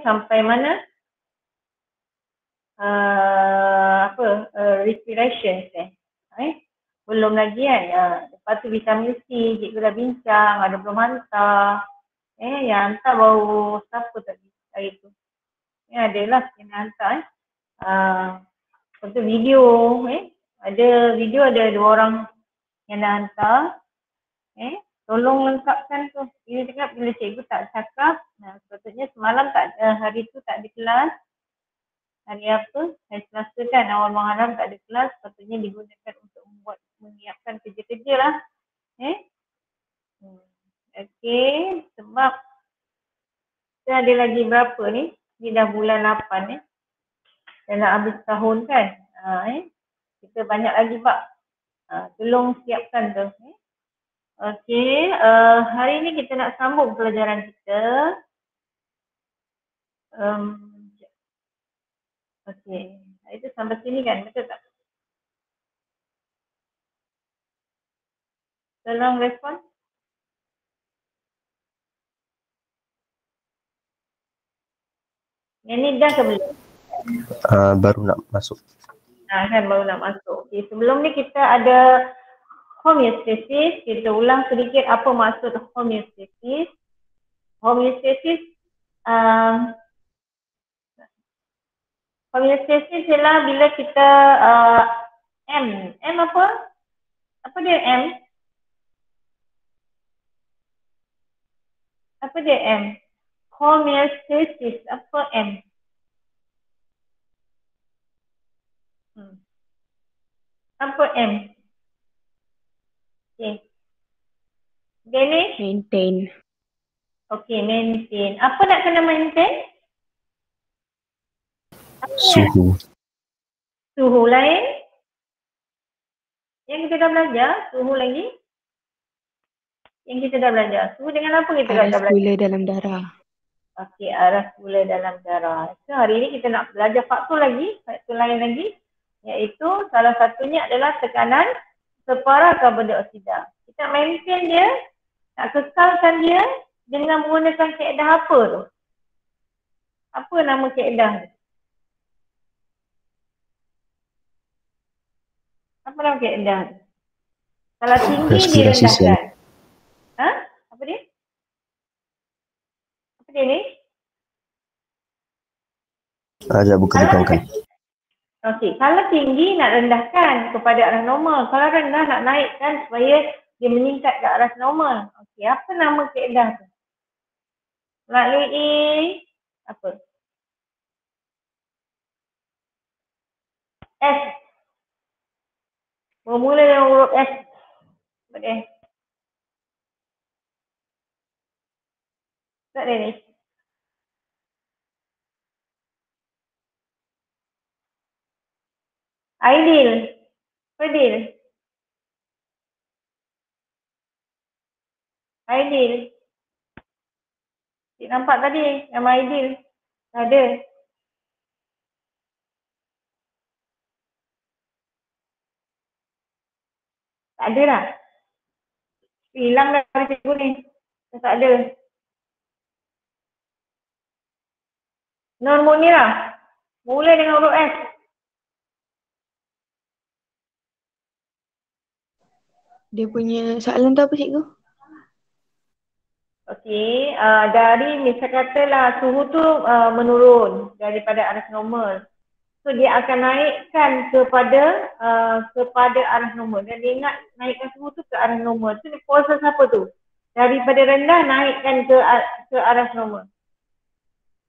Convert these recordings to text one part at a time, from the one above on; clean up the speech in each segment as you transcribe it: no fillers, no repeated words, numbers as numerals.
sampai mana? Respiration belum lagi kan. Lepas tu vitamin C, cikgu dah bincang, ada belum hantar. Yang hantar baru siapa tadi hari tu. Adalah kena hantar lepas tu video, ada video, ada 2 orang yang dah hantar. Tolong lengkapkan tu. Dia cakap bila cikgu tak cakap, sepatutnya semalam tak ada, hari tu tak ada kelas. Hari apa? Hari Selasa kan, awal Muharram tak ada kelas, sepatutnya digunakan untuk menyiapkan kerja-kerja lah. Okey, sebab kita ada lagi berapa ni? Ni dah bulan 8 dah nak habis tahun kan. Kita banyak lagi Pak. Tolong siapkan tu. Okey, hari ni kita nak sambung pelajaran kita. Okey, itu sampai sini kan, betul tak? Tolong respon. Yang ni dah ke belum? Baru nak masuk. Kan baru nak masuk. Okay. Sebelum ni kita ada homeostasis. Kita ulang sedikit apa maksud homeostasis. Homeostasis ialah bila kita M apa? Apa dia M? Apa dia M? Homeostasis. Apa M? Apa M? Okay. Danish? Maintain. Okay, maintain. Apa nak kena maintain? Suhu. Suhu lain? Yang kita dah belajar, suhu lagi? Yang kita dah belajar. Suhu dengan apa kita dah belajar? Aras gula dalam darah. Okey, aras gula dalam darah. So, hari ini kita nak belajar faktor lain lagi. Iaitu salah satunya adalah tekanan separah karbon dioksida. Kita maintain dia, nak kekalkan dia dengan menggunakan kaedah apa tu? Apa nama kaedah tu? Apa nama kaedah tu? Kalau tinggi direndahkan. Apa dia? Apa dia ni? Sekejap buka kan. Okey, kalau tinggi nak rendahkan kepada arah normal. Kalau rendah nak naikkan supaya dia meningkat ke arah normal. Okey, apa nama kaedah tu? Melalui apa? S. Bermula dengan huruf S. Apa dia? Tak ada ni. Ideal. Fadil. Ideal. Cik nampak tadi nama ideal. Tak ada. Tak ada lah. Hilang dah dari cikgu ni. Tak ada. Nur Munirah. Mula dengan huruf S. Dia punya soalan tu apa cikgu? Okey, dari misal katalah suhu tu menurun daripada arah normal. So dia akan naikkan kepada arah normal. Dan dia ingat naikkan suhu tu ke arah normal. So proses apa tu? Daripada rendah naikkan ke arah normal.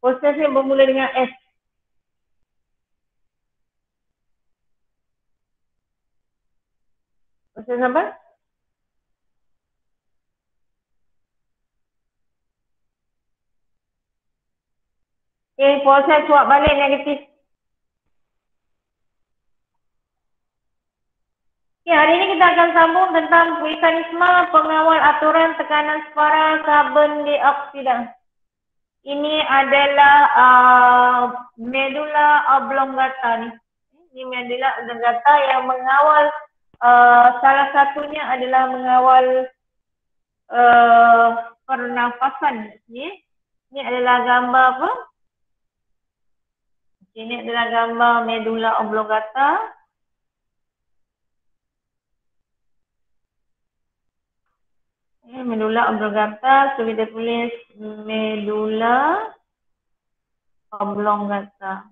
Prosesnya bermula dengan S. Proses apa? Okay, proses suap balik negatif. Okay, hari ini kita akan sambung tentang mekanisme pengawal aturan tekanan separa karbon dioksida. Ini adalah medulla oblongata ni. Ini medulla oblongata yang mengawal, salah satunya adalah mengawal pernafasan. Ini adalah gambar apa? Okay, ini adalah gambar medulla oblongata. Medulla oblongata, so kita tulis medulla oblongata.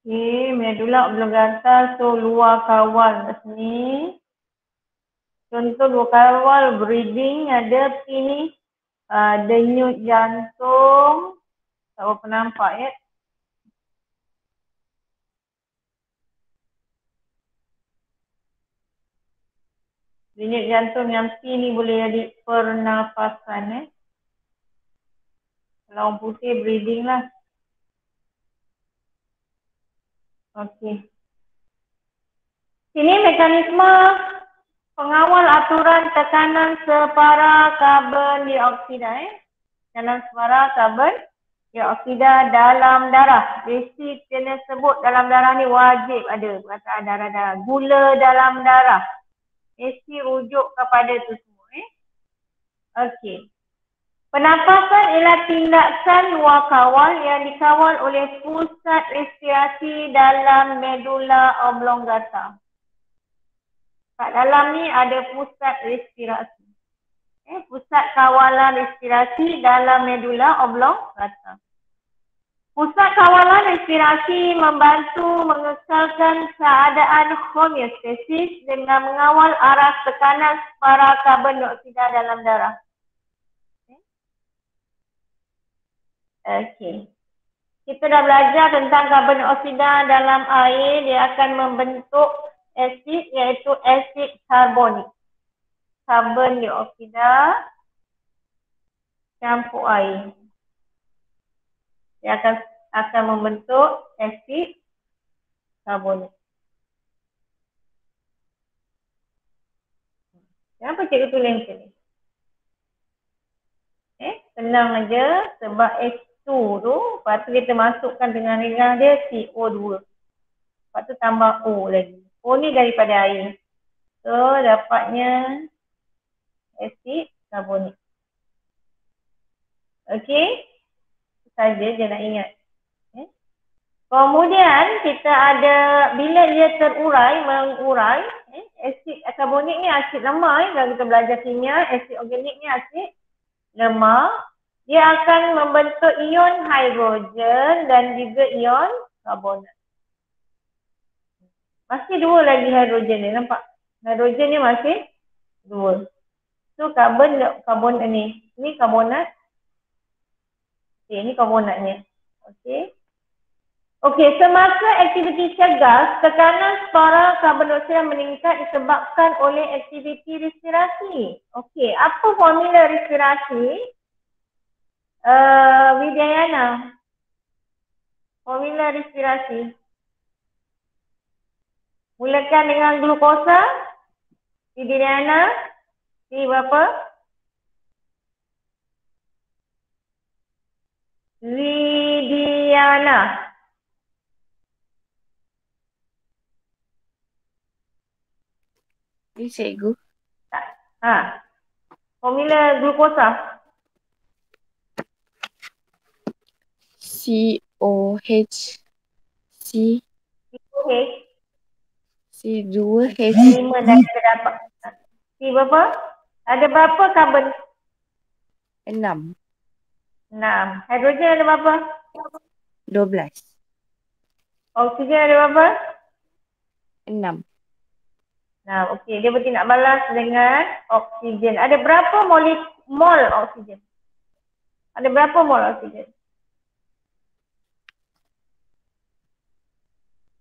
Okay, medulla oblongata, so luar kawal kat sini. Contoh luar kawal breathing ada ni, denyut jantung. Tak berapa nampak ya. Denyut jantung yang P ni boleh jadi pernafasan. Kalau orang putih breathing lah. Okey. Sini mekanisme pengawal aturan tekanan separa karbon dioksida. Tekanan separa karbon dioksida dalam darah. Basic kena sebut dalam darah ni wajib ada perkataan darah-darah. Gula dalam darah. Mesti rujuk kepada tu semua. Okey. Pernafasan ialah tindakan luar kawal yang dikawal oleh pusat respirasi dalam medulla oblongata. Kat dalam ni ada pusat respirasi. Pusat kawalan respirasi dalam medulla oblongata. Pusat kawalan respirasi membantu mengekalkan keadaan homeostasis dengan mengawal arah tekanan separa karbon dioksida dalam darah. Okey. Kita dah belajar tentang karbon dioksida dalam air. Dia akan membentuk asid iaitu asid karbonik. Karbon dioksida campur air. Dia akan membentuk asid karbonik. Kenapa cikgu tulis macam ni? Senang aja sebab H2 tu, lepas tu kita masukkan dengan ringan dia CO2. Lepas tu tambah O lagi. O ni daripada air. So, dapatnya asid karbonik. Okey? Saja je nak ingat. Kemudian, kita ada, bila dia mengurai, asid karbonik ni asid lemah. Kalau kita belajar kimia, asid organik ni asid lemah. Dia akan membentuk ion hidrogen dan juga ion karbonat. Masih dua lagi hidrogen ni, nampak? Hidrogen ni masih dua. So karbon ni. Ni karbonat. Okey, ni karbonatnya. Okey. Okey, semasa aktiviti gas, tekanan separa karbon dioksida meningkat disebabkan oleh aktiviti respirasi. Okey, apa formula respirasi? Widyayana. Formula respirasi. Mulakan dengan glukosa. Widyayana. T berapa? Widyayana. Ni cikgu. Formula glukosa. COH C COH. C2H 5 dah kita dapat. C berapa? Ada berapa karbon? 6 6. Hidrogen ada berapa? 12 Oksigen ada berapa? 6 Nah, okey. Dia bertindak balas dengan oksigen. Ada berapa mol oksigen? Ada berapa mol oksigen?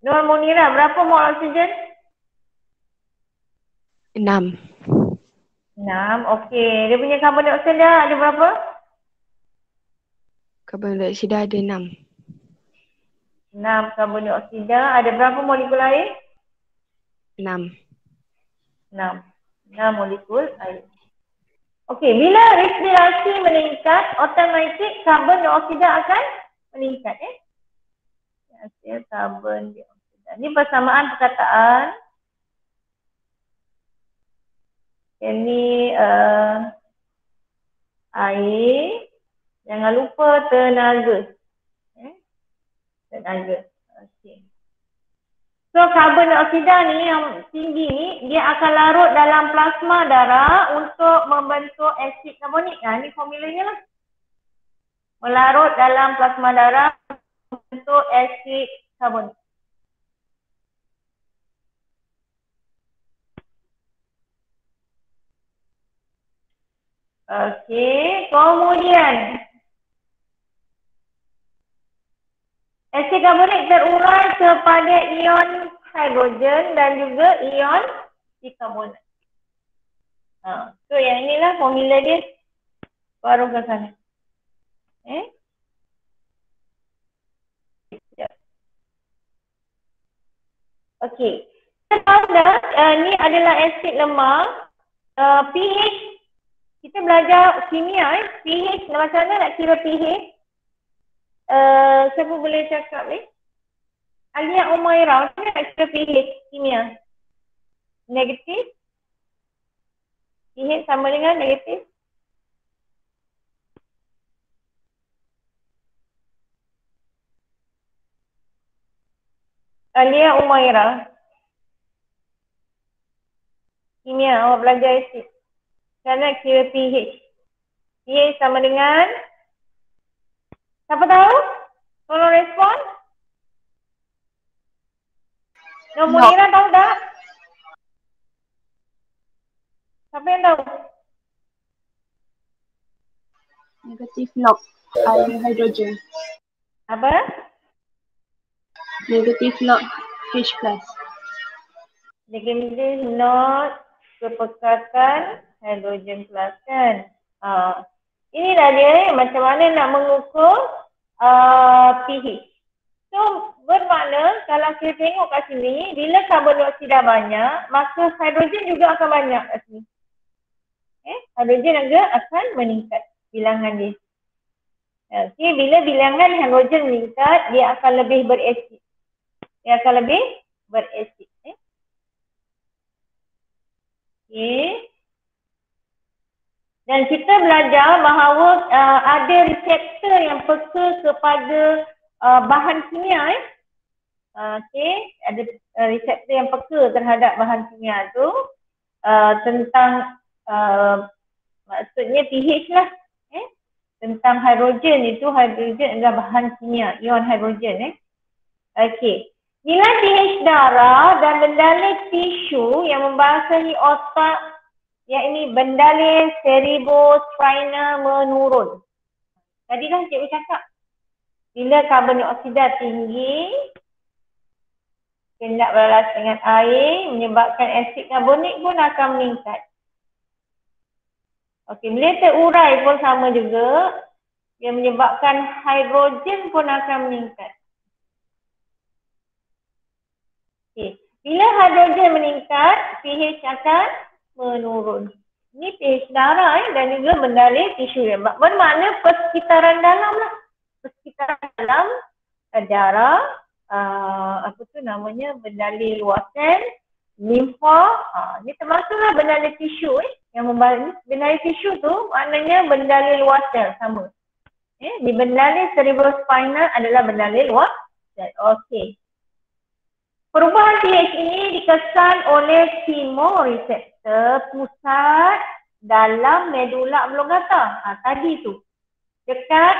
Nur Munira, berapa mol oksigen? 6 6. Okey. Dia punya karbon dioksida ada berapa? Karbon dioksida ada 6 6 karbon dioksida. Ada berapa molekul air? 6 6 molekul air. Okey, bila respirasi meningkat, otomatik karbon dioksida akan meningkat. hasil karbon dioksida. Ini persamaan perkataan. Ini air. Jangan lupa tenaga. Tenaga. Okey. So karbon dioksida ni yang tinggi ni dia akan larut dalam plasma darah untuk membentuk asid karbonik. Ni formulanya lah. Melarut dalam plasma darah untuk asid karbonik. Okey, kemudian asid karbonik terurai kepada ion hidrogen dan juga ion bikarbonat. So yang inilah formula dia. Baru ke sana. Okey. Kita tahu dah, ni adalah asid lemah. pH, kita belajar kimia. pH, macam mana nak kira pH? Siapa boleh cakap ni? Alia Umairah, macam mana nak kira pH kimia? Negatif? pH sama dengan negatif? Alia Umairah. Kimia, awak belajar asid. Macam mana kira pH? pH sama dengan? Siapa tahu? Tolong respon. Munira tahu tak? Siapa yang tahu? Negatif log air hidrogen. Apa? Negatif log H+. Negatif not kepekatan hidrogen plus kan. Inilah dia macam mana nak mengukur pH. So bermakna kalau kita tengok kat sini, bila karbon dioksida banyak, maka hidrogen juga akan banyak kat sini. Hidrogen juga akan meningkat bilangan dia. Okay, bila bilangan hidrogen meningkat, dia akan lebih berasid. Dia akan lebih berasid. Okay. Dan kita belajar bahawa ada reseptor yang peka kepada bahan kimia. Okay. Ada reseptor yang peka terhadap bahan kimia tu tentang maksudnya pH lah. Tentang hidrogen, itu hidrogen adalah bahan kimia, ion hidrogen. Okay. Nilai pH darah dan bendalih tisu yang membasahi otak, yakni bendalih cerebrospinal menurun. Tadi dah cikgu cakap, bila karbon dioksida tinggi, hendak berlaras dengan air, menyebabkan asid karbonik pun akan meningkat. Okey, bila terurai pun sama juga, yang menyebabkan hidrogen pun akan meningkat. Okay. Bila hidrogen meningkat, pH akan menurun. Ini pH darah dan juga bendalih tisu. Bermakna persekitaran dalam lah. Persekitaran dalam darah, apa tu namanya, bendalih luar sel, limfa. Ini termasuklah bendalih tisu. Yang bendalih tisu tu maknanya bendalih luar sel sama. Di bendalih cerebrospinal adalah bendalih luar sel. Okey. Perubahan pH ini dikesan oleh kemoreseptor pusat dalam medula oblongata. Tadi tu. Dekat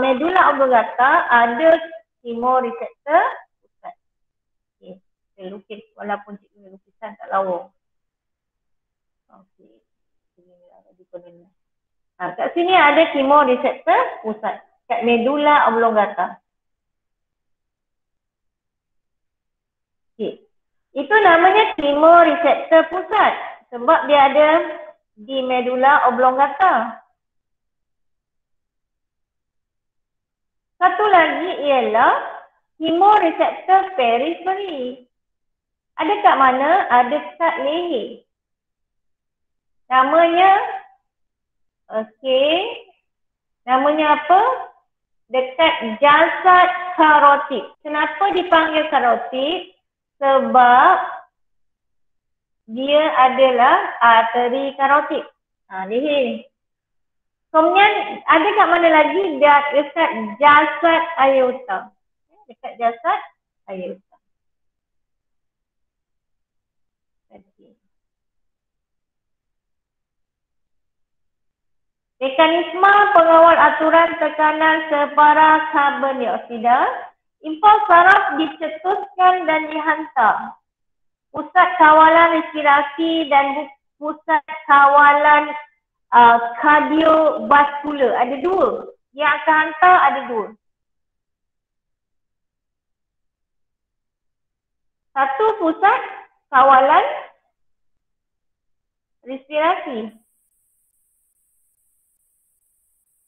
medula oblongata ada kemoreseptor pusat. Okay. Kita lukis walaupun cikgu lukisan tak lawa. Okey. Kat sini ada kemoreseptor pusat. Kat medula oblongata. Okay. Itu namanya kemoreseptor pusat sebab dia ada di medula oblongata. Satu lagi ialah kemoreseptor periferi. Ada kat mana? Ada kat leher. Namanya, namanya apa? Dekat jasad karotid. Kenapa dipanggil karotid? Sebab dia adalah arteri karotid. Leher. Kemudian ada kat mana lagi? Dekat jasad aorta. Dekat jasad aorta. Okay. Mekanisme pengawal aturan tekanan separah karbon dioksida. Impuls saraf dicetuskan dan dihantar. Pusat kawalan respirasi dan pusat kawalan kardiovaskular. Ada dua. Yang akan hantar ada dua. Satu pusat kawalan respirasi.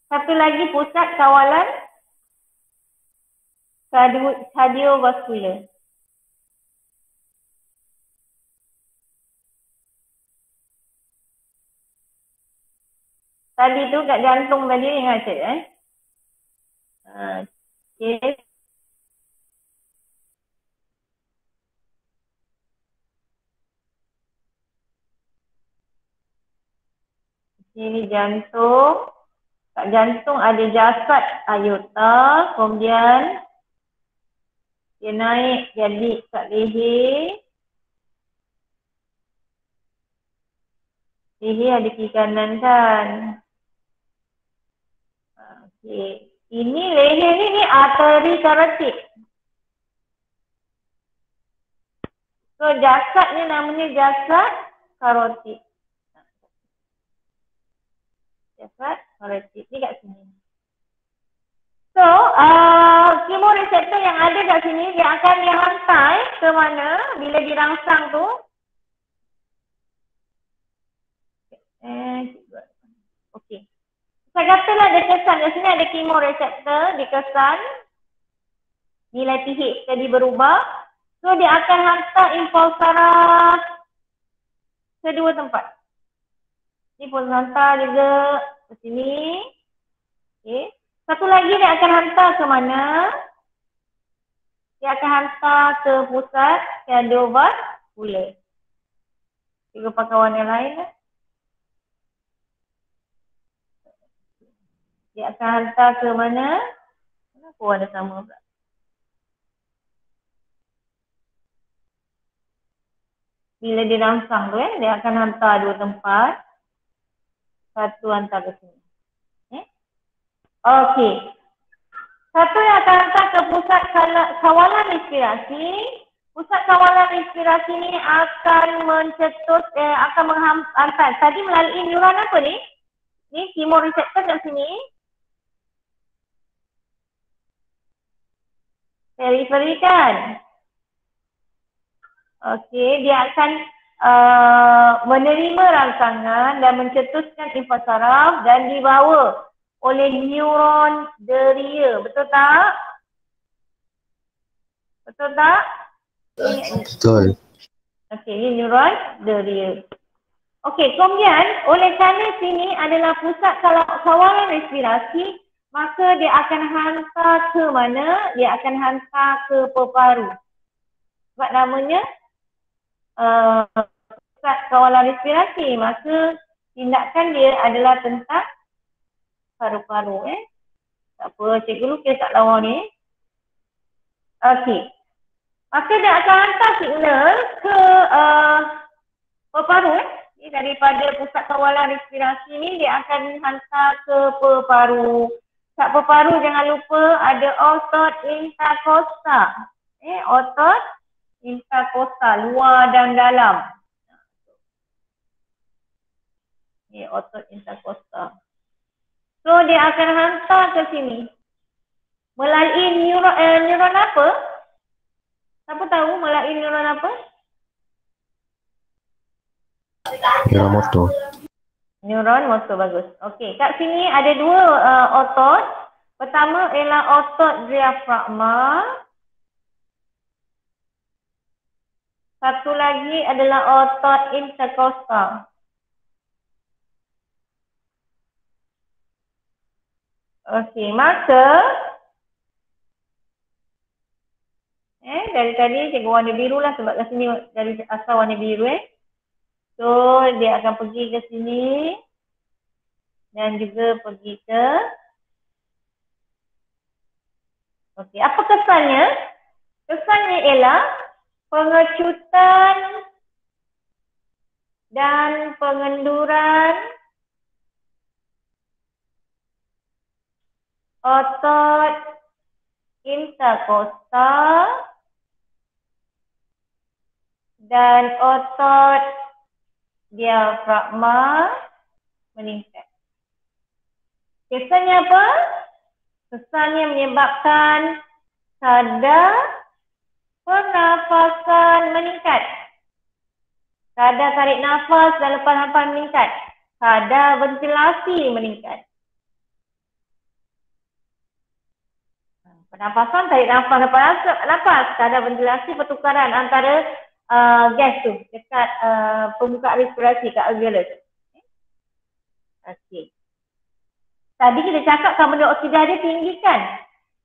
Satu lagi pusat kawalan kardiovaskular. Tadi tu kat jantung tadi ingat cik Okay. Ini jantung. Kat jantung ada jasad aorta, kemudian dia naik jadi kat leher. Leher ada kiri kanan kan. Okay. Ini leher ni arteri karotid. So jasad ni namanya jasad karotid. Jasad karotid ni kat sini. So, kemoreseptor yang ada kat sini dia akan dihantar ke mana bila dirangsang tu. Okey. Saya katalah ada kesan kat sini, ada kemoreseptor dikesan. Nilai pH tadi berubah. So dia akan hantar impuls saraf ke dua tempat. Impuls hantar juga ke sini. Okey. Satu lagi dia akan hantar ke mana? Dia akan hantar ke pusat kardiovaskular. Tiga pangkawan yang lain lah. Dia akan hantar ke mana? Kenapa warna sama pula? Bila dia rangsang tu dia akan hantar dua tempat. Satu hantar ke sini. Okey. Satu yang akan hantar ke pusat kawalan respirasi. Pusat kawalan respirasi ni akan akan menghantar. Tadi melalui neuron apa ni? Ni kemoreseptor kat sini. Periferi kan? Okey, dia akan menerima rangsangan dan mencetuskan impuls saraf dan dibawa oleh neuron deria. Betul tak? Betul tak? Betul. Okey, ini neuron deria. Okey, kemudian oleh kerana sini adalah pusat kawalan respirasi, maka dia akan hantar ke mana? Dia akan hantar ke paru-paru. Sebab namanya pusat kawalan respirasi, maka tindakan dia adalah tentang paru-paru. Tak apa, cikgu lukis kat lawa ni. Okey. Maka dia akan hantar signal ke paru-paru. Daripada pusat kawalan respirasi ni dia akan hantar ke paru-paru. Kat paru-paru jangan lupa ada otot intercostal. Otot intercostal, luar dan dalam. Otot intercostal. So dia akan hantar ke sini. Melalui neuron apa? Siapa tahu melalui neuron apa? Neuron motor. Neuron motor, bagus. Okey, kat sini ada dua otot. Pertama ialah otot diafragma. Satu lagi adalah otot intercostal. Okey, maka dari tadi cikgu warna biru lah sebab kat sini dari asal warna biru So dia akan pergi ke sini dan juga pergi ke okey, apa kesannya? Kesannya ialah pengecutan dan pengenduran otot interkostal dan otot diafragma meningkat. Kesannya apa? Kesannya menyebabkan kadar pernafasan meningkat. Kadar tarik nafas dan lepas nafas meningkat. Kadar ventilasi meningkat. Pernafasan, tarik nafas, lepas nafas. Kadar ventilasi, pertukaran antara gas tu dekat pembukaan respirasi kat alveolus. Okey. Tadi kita cakap karbon dioksida dia tinggi kan?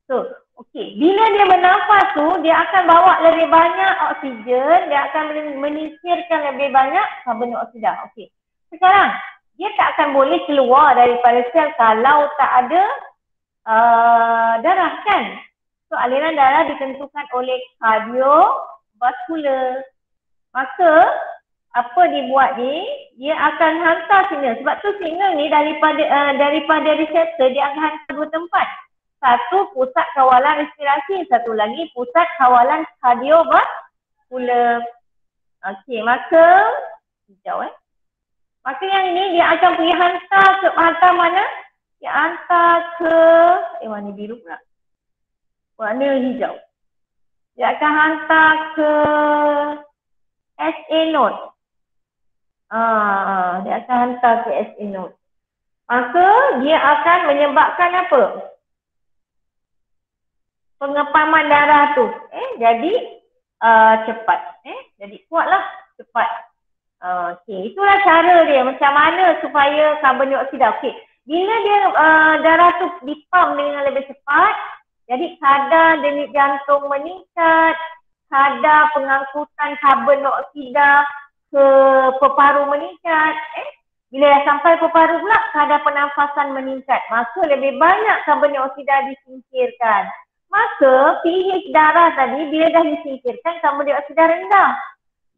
So, okey. Bila dia bernafas tu, dia akan bawa lebih banyak oksigen, dia akan menyingkirkan lebih banyak karbon dioksida. Okey. Sekarang, dia tak akan boleh keluar daripada sel kalau tak ada darah kan? So, aliran darah ditentukan oleh kardiovaskular. Maka, apa dibuat ni, dia akan hantar signal. Sebab tu signal ni daripada reseptor dia akan hantar dua tempat. Satu pusat kawalan respirasi, satu lagi pusat kawalan kardiovaskular. Okey, maka hijau Maka yang ini dia akan pergi hantar mana? Dia hantar ke warna biru pula. Warna hijau. Dia akan hantar ke SA node. Dia akan hantar ke SA node. Maka dia akan menyebabkan apa? Pengepaman darah tu. Jadi cepat. Jadi kuatlah cepat. Okey, itulah cara dia. Macam mana supaya karbon dioksida. Okey, bila dia darah tu dipam dengan lebih cepat, jadi kadar denyut jantung meningkat, kadar pengangkutan karbon dioksida ke peparu meningkat. Bila dah sampai peparu pula, kadar pernafasan meningkat. Maka lebih banyak karbon dioksida disingkirkan. Maka pH darah tadi bila dah disingkirkan, karbon dioksida rendah.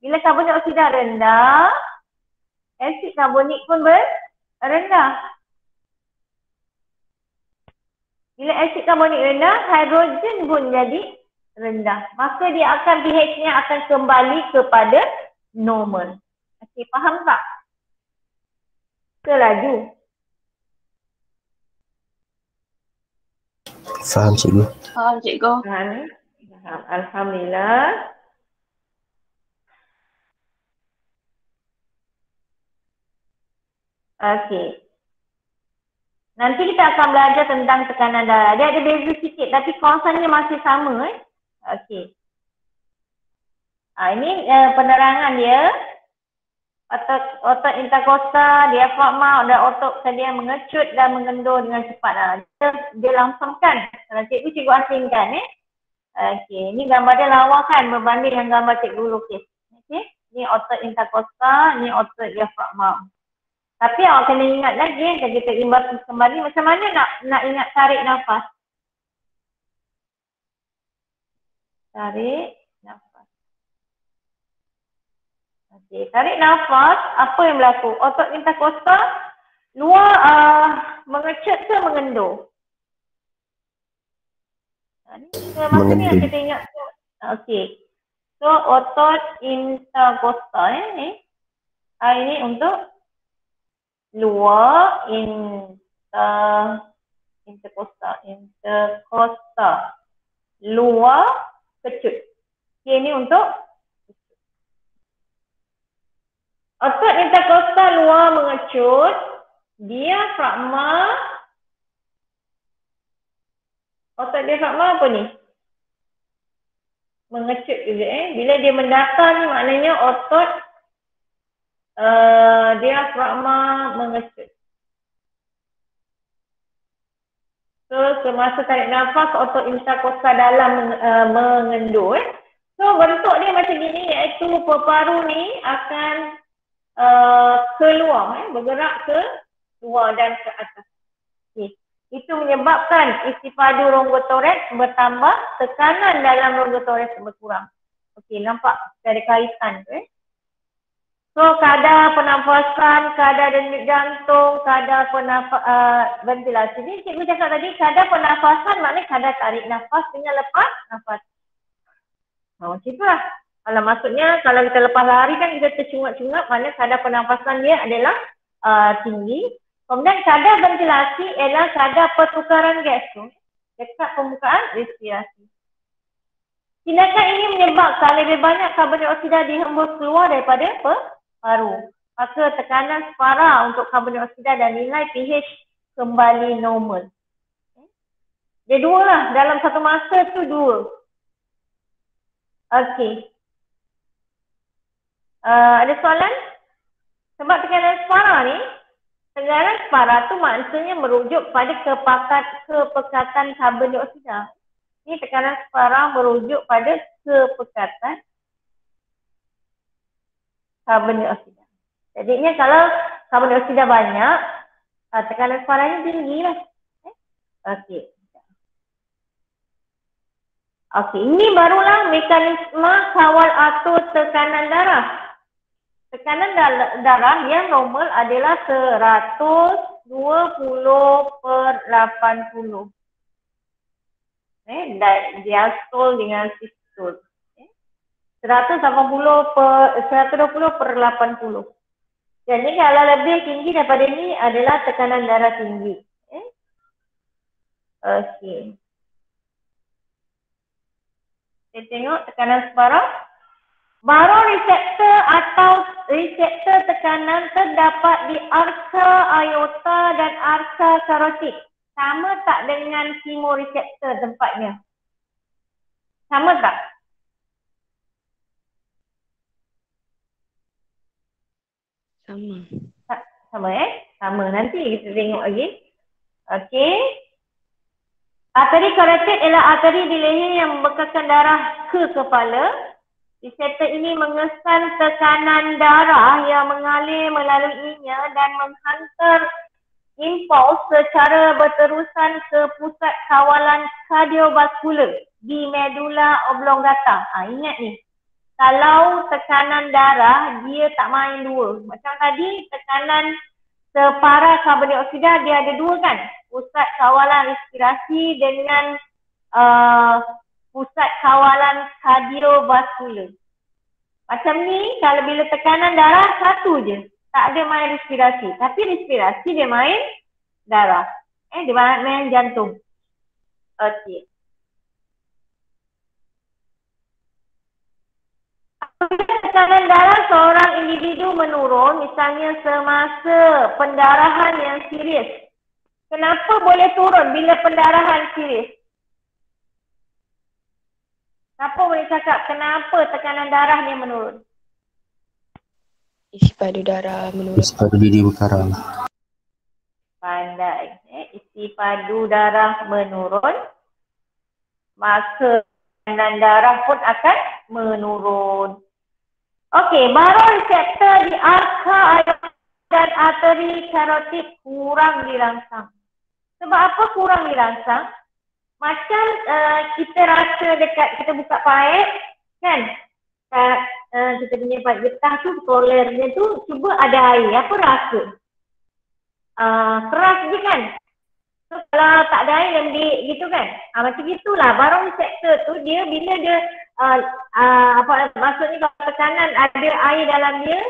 Bila karbon dioksida rendah, asid karbonik pun rendah. Bila asid karbonik rendah, hidrogen pun jadi rendah. Maka dia akan pH-nya akan kembali kepada normal. Okey, faham tak? Kelaju. Faham cikgu. Faham cikgu. Faham? Alhamdulillah. Okey. Nanti kita akan belajar tentang tekanan darah. Dia ada beza sikit tapi konsepnya masih sama Okey. Ini penerangan dia. Otot interkostal, diafragma dan otot sedia mengecut dan mengendur dengan cepat. Dia langsungkan. Kalau cikgu asingkan Okey, ini gambar dia lawa kan berbanding dengan gambar cikgu lukis. Okey, ni otot interkostal, ni otot diafragma. Tapi awak kena ingat lagi kita imbas kembali macam mana nak ingat tarik nafas. Tarik nafas. Okey, tarik nafas, apa yang berlaku? Otot interkostal luar mengecut ke mengendur? Maksudnya yang kita ingat. Okey. So otot interkostal ni. Ini untuk luar interkostal. Luar kecut. Ini untuk otot interkostal luar mengecut. Diafragma. Otot diafragma apa ni? Mengecut juga Bila dia mendata ni maknanya otot diafragma mengecut. So semasa tarik nafas otot interkostal dalam mengendur So bentuk dia macam gini, iaitu paru ni akan keluar, bergerak ke luar dan ke atas. Okay. Itu menyebabkan isi padu rongga toraks bertambah, tekanan dalam rongga toraks berkurang. Okey, nampak ada kaitan tu So kadar pernafasan, kadar denyut jantung, kadar ventilasi. Ni cikgu cakap tadi, kadar pernafasan maknanya kadar tarik nafas dengan lepas nafas. Macam itulah. Kalau maksudnya, kalau kita lepas lari kan kita tercungap-cungap, maknanya kadar pernafasan dia adalah tinggi. Kemudian kadar ventilasi ialah kadar pertukaran gas tu dekat permukaan respirasi. Tindakan ini menyebabkan lebih banyak karbon dioksida dihembus keluar daripada paru. Maka tekanan separa untuk karbon dioksida dan nilai pH kembali normal. Dia dua lah, dalam satu masa tu dua. Okey. Ada soalan? Sebab tekanan separa ni, tekanan separa tu maksudnya merujuk pada kepekatan karbon dioksida. Ini tekanan separa merujuk pada kepekatan karbon dioksida. Jadinya kalau karbon dioksida banyak, tekanan separanya tinggi lah. Okey. Okey, ini barulah mekanisme kawal atur tekanan darah. Tekanan darah yang normal adalah 120/80. Diastol dengan sistol. 120/80. Jadi kalau lebih tinggi daripada ini adalah tekanan darah tinggi. Okey. Kita tengok tekanan separa. Baroreseptor atau reseptor tekanan terdapat di arka aorta dan arka karotid. Sama tak dengan kemoreseptor tempatnya? Sama tak? Sama. Sama Sama. Nanti kita tengok lagi. Okey. Arteri karotid ialah arteri di leher yang membekalkan darah ke kepala. Reseptor ini mengesan tekanan darah yang mengalir melaluinya dan menghantar impuls secara berterusan ke pusat kawalan kardiovaskular di medula oblongata. Ingat ni, kalau tekanan darah dia tak main dua. Macam tadi tekanan separa karbon dioksida dia ada dua kan? Pusat kawalan respirasi dengan pusat kawalan kardiovaskular. Macam ni, kalau bila tekanan darah satu je, tak ada main respirasi. Tapi respirasi dia main darah. Dia main jantung. Okey. Apabila tekanan darah seorang individu menurun, misalnya semasa pendarahan yang serius. Kenapa boleh turun bila pendarahan serius? Siapa boleh cakap kenapa tekanan darah ni menurun? Isi padu darah menurun. Isi padu dia berkarang. Pandai. Isi padu darah menurun, maka tekanan darah pun akan menurun. Okey, baroreseptor di arka aorta dan arteri karotid kurang dirangsang. Sebab apa kurang dirangsang? Macam kita rasa dekat kita buka paip kan, kita punya paip getah tu, tolernya tu, cuba ada air, apa rasa? Keras je kan? So, kalau tak ada air lembik gitu kan? Macam gitulah, baroreseptor tu dia bila dia maksudnya kalau tekanan ada air dalam dia,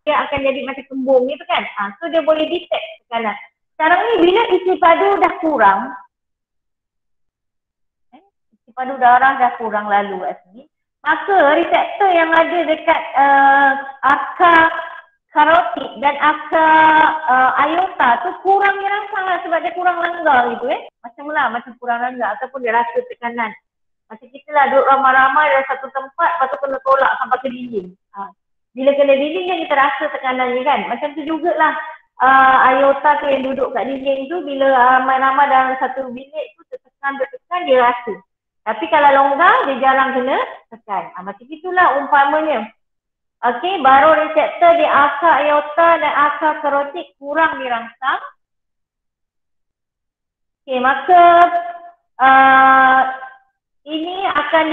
dia akan jadi macam kembung gitu kan? So dia boleh detect tekanan. Sekarang ni bila isi padu dah kurang, isi padu darah dah kurang lalu kat sini, maka reseptor yang ada dekat arka karotid dan arka aorta tu kurang dirangsang lah sebab dia kurang langgar gitu macam kurang langgar ataupun dia rasa tekanan. Macam kita lah duduk ramai-ramai dalam satu tempat, lepas tu kena tolak sampai ke dinding. Bila kena dinding kan kita rasa tekanan ni kan. Macam tu jugalah aorta tu yang duduk kat dinding tu, bila ramai-ramai dalam satu bilik tu tertekan dia rasa. Tapi kalau longgar dia jarang kena tekan. Macam itulah umpamanya. Okey, baroreseptor di akar aorta dan akar karotik kurang dirangsang. Okey, maka ini akan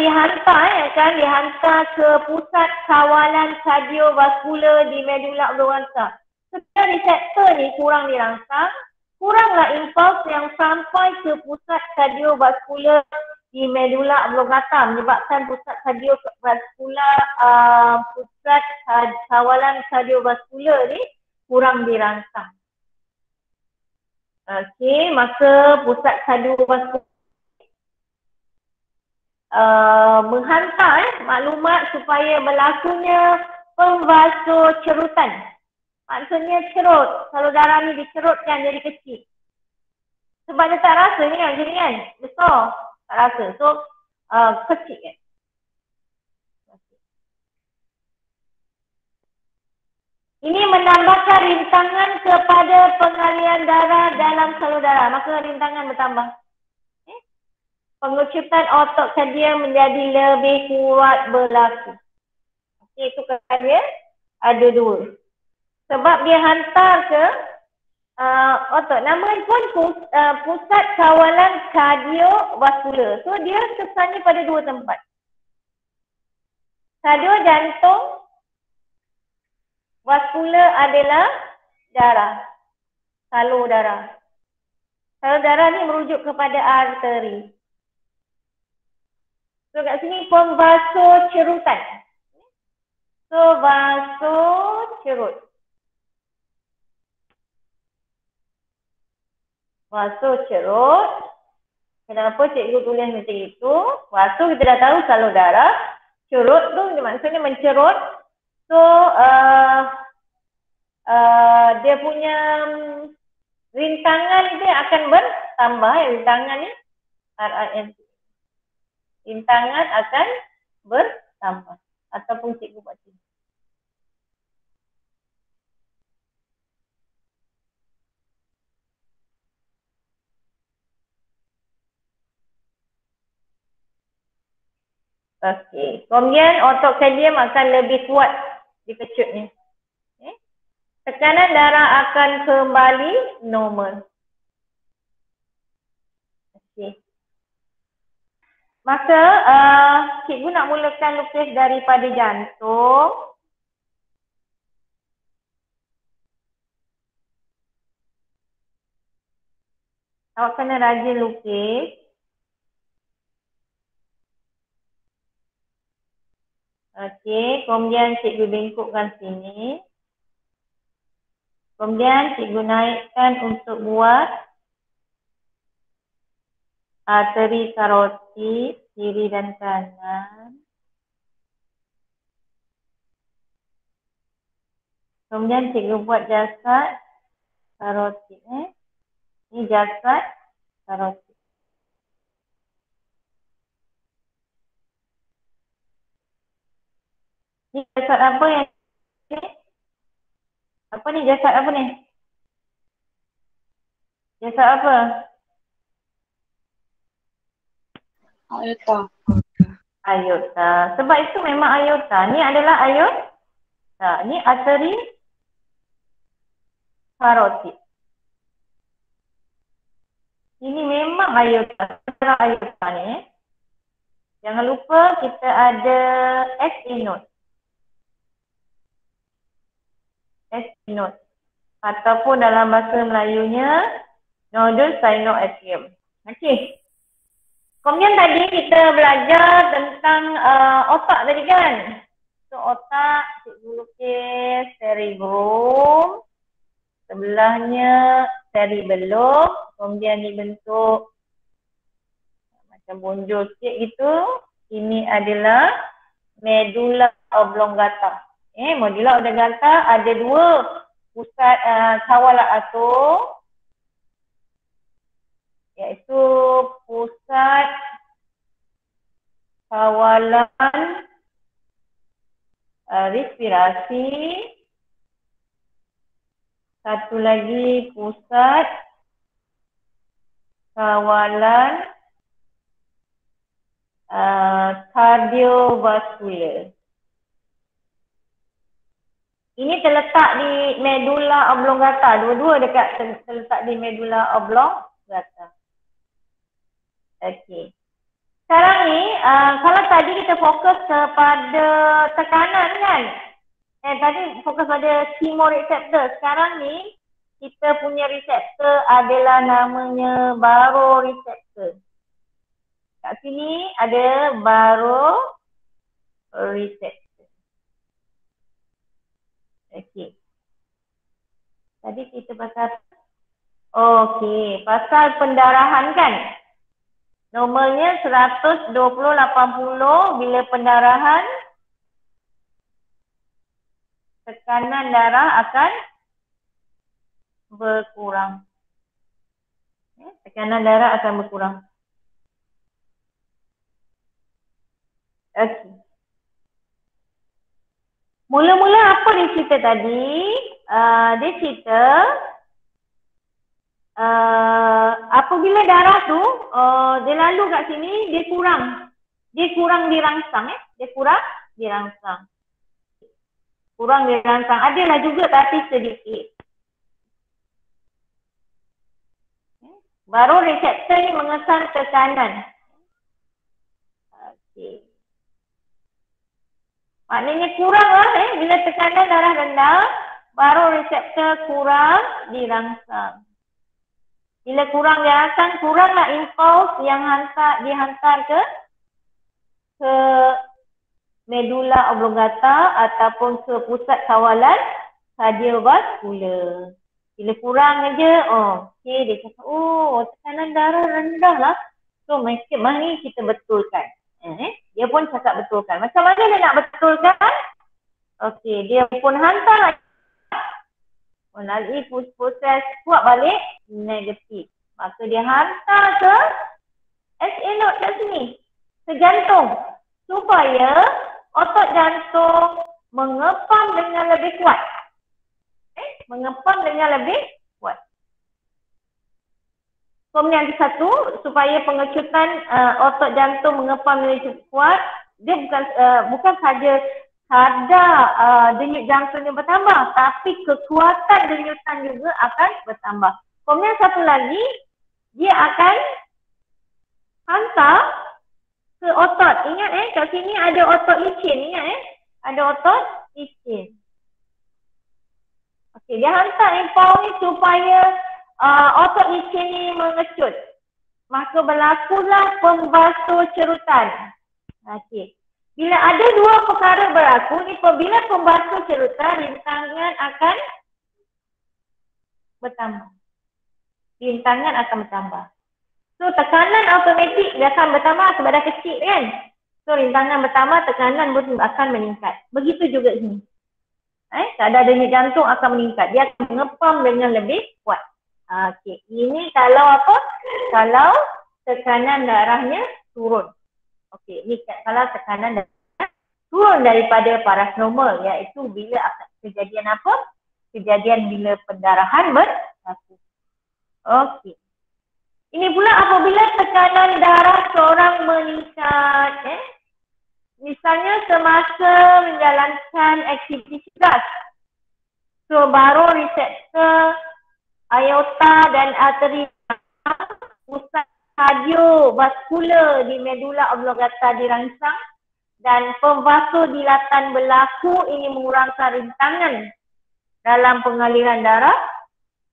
dihantar ke pusat kawalan kardiovaskular di medula oblongata. Setelah reseptor ni kurang dirangsang, kuranglah impuls yang sampai ke pusat kardiovaskular di medula oblongata menyebabkan pusat kardiovaskular pusat kawalan kardiovaskular ni kurang dirangsang. Okey, maka pusat kardiovaskular menghantar maklumat supaya berlakunya pemvasocerutan. Maksudnya cerut. Kalau darah ni dicerutkan jadi kecil. Sebab dia tak rasa ni kan, jadi kan besar. Tak rasa. So, kecil kan. Ini menambahkan rintangan kepada pengalian darah dalam salur darah. Maka rintangan bertambah. Pengucutan otot kardia menjadi lebih kuat berlaku. Okey, itu kata dia ada dua. Sebab dia hantar ke otot. Nama pun pusat kawalan kardiovaskular. So dia kesannya pada dua tempat. Kardio jantung, vaskular adalah darah. Salur darah. Salur darah ni merujuk kepada arteri. So kat sini pemvasocerutan. So vasocerut. Vasocerut. Kenapa cikgu tulis macam itu? Vaso kita dah tahu salur darah. Cerut tu maksudnya mencerut. So dia punya rintangan dia akan bertambah. Rintangan ni RINT. Rintangan akan bertambah. Ataupun cikgu buat sini. Okey. Kemudian otot kardium akan lebih kuat dikecutnya. Okay. Tekanan darah akan kembali normal. Okey. Maka cikgu nak mulakan lukis daripada jantung. Awak kena rajin lukis. Okey, kemudian cikgu bengkokkan sini. Kemudian cikgu naikkan untuk buat arteri karotid kiri dan kanan. Kemudian cikgu buat jasad karotid. Ini jasad karotid. Ni jasad apa yang ni? Apa ni jasad apa ni? Jasad apa? Aorta. Aorta. Sebab itu memang aorta. Ni adalah aorta. Ni arteri karotid. Ini memang aorta. Aorta ni. Jangan lupa kita ada SA node. SA node. Ataupun dalam bahasa Melayunya nodus sinoatrium. Okey. Kemudian tadi kita belajar tentang otak tadi kan. So otak cikgu lukis cerebrum. Sebelahnya cerebellum. Kemudian dibentuk macam bonjol sikit gitu. Ini adalah medula oblongata. Medula oblongata ada dua pusat kawalan atom. Iaitu pusat kawalan respirasi. Satu lagi pusat kawalan Kardiovaskular. Ini terletak di medulla oblongata. Dua-dua terletak di medulla oblongata. Okey. Sekarang ni, kalau tadi kita fokus kepada tekanan kan? Tadi fokus pada chemoreceptor. Sekarang ni, kita punya reseptor adalah namanya baroreceptor. Kat sini ada baroreceptor. Okey. Tadi kita pasal pasal pendarahan kan? Normalnya 120/80 bila pendarahan tekanan darah akan berkurang. Tekanan darah akan berkurang. Okey. Mula-mula apa dia cerita tadi? Dia cerita apabila darah tu dia lalu kat sini, dia kurang dirangsang. Dia kurang dirangsang. Adalah juga tapi sedikit. Baroreseptor ni mengesan tekanan. Okey. Maknanya kurang lah bila tekanan darah rendah, baroreseptor kurang dirangsang. Bila kurang dirangsang, kuranglah impuls yang dihantar ke medulla oblongata ataupun ke pusat kawalan kardiovaskular. Bila kurang aja, dia cakap, tekanan darah rendah lah. So, mari kita betulkan. Dia pun cakap betulkan. Macam mana dia nak betulkan? Okey, dia pun hantar melalui proses kuat balik negatif. Maka dia hantar ke SA node kat sini, ke jantung. Supaya otot jantung mengepam dengan lebih kuat. Kemudian yang satu, supaya pengecutan otot jantung mengepam dengan lebih kuat, dia bukan sahaja kadar denyut jantung yang bertambah, tapi kekuatan denyutan juga akan bertambah. Kemudian satu lagi, dia akan hantar ke otot. Ingat kat sini ada otot licin. Ada otot licin. Okey, dia hantar impuls ni supaya otot licin ni mengecut. Maka berlakulah pembasuh-cerutan. Okey. Bila ada dua perkara berlaku ni, bila pembasuh-cerutan, rintangan akan bertambah. So, tekanan automatik dia akan bertambah sebab dah kecil kan. So, rintangan bertambah, tekanan pun akan meningkat. Begitu juga sini. Kadar denyut jantung akan meningkat. Dia akan mengepam dengan lebih kuat. Okey. Ini kalau apa? Kalau tekanan darahnya turun. Okey. Ini kalau tekanan darahnya turun daripada paras normal. Iaitu bila akan kejadian apa? Kejadian bila pendarahan berlaku. Okey. Ini pula apabila tekanan darah seorang meningkat, misalnya semasa menjalankan aktiviti gas. So, baroreseptor, aorta dan arteri pusat kardiovaskular di medulla oblongata dirangsang dan pembasodilatan berlaku. Ini mengurangkan rintangan dalam pengaliran darah.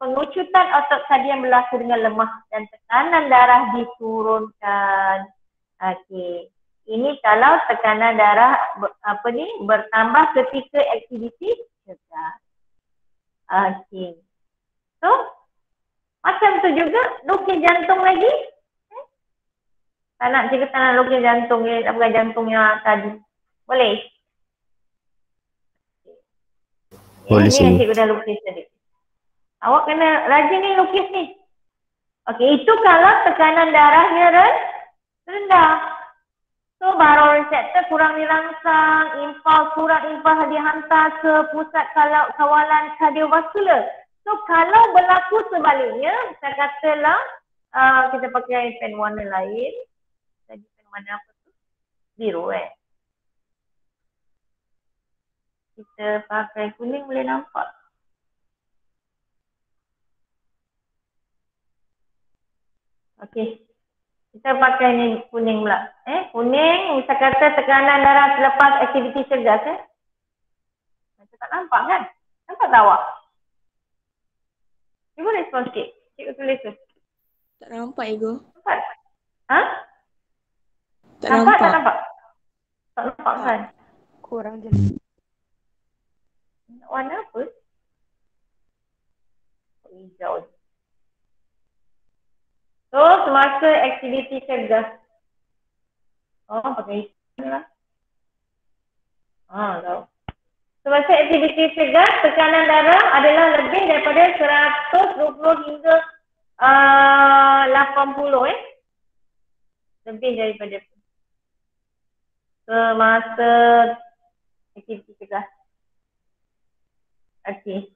Pengucutan otot kardian berlaku dengan lemah dan tekanan darah diturunkan. Okey. Ini kalau tekanan darah bertambah ketika aktiviti gas. Okey. So, macam tu juga lukis jantung lagi. Tak nak cerita nak lukis jantung bukan jantung yang tadi. Boleh? Boleh Ini sini. yang cikgu dah lukis tadi. Awak kena rajin ni lukis ni. Okey, itu kalau tekanan darahnya rendah. So, baroreseptor kurang dirangsang, kurang impuls dihantar ke pusat kawalan kardiovaskular. So, kalau berlaku sebaliknya, saya katalah kita pakai pen warna lain. Tadi pen warna apa tu? biru Kita pakai kuning boleh nampak. Okey. Kita pakai ni kuning pula. Kuning, kita kata tekanan darah selepas aktiviti cergas Macam tak nampak kan? Nampak tak awak? Cuba respon sikit. Cikgu tulis tu. Tak nampak, Ego. Nampak? Ha? Tak nampak? nampak. Tak nampak? Tak nampak kan? Kurang jelas. Warna apa? Hijau. So, semasa aktiviti cergas. Pakai hijau lah. Tahu. Semasa aktiviti cergas, tekanan darah adalah lebih daripada 120 hingga 80 Lebih daripada itu. Semasa aktiviti cergas. Okey.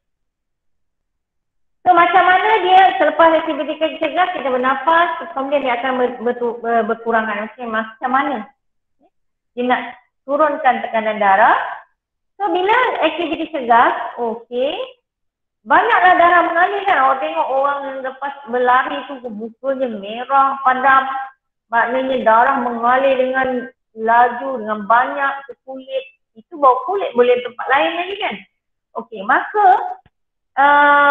So macam mana dia selepas aktiviti cergas kita bernafas, kemudian dia akan berkurangan. Okey, macam mana dia nak turunkan tekanan darah? So bila aktiviti cergas, okey, banyaklah darah mengalir kan. Awak tengok orang yang lepas berlari tu mukanya merah, padam. Maknanya darah mengalir dengan laju, dengan banyak ke kulit. Itu bawah kulit, boleh tempat lain lagi kan. Okey, maka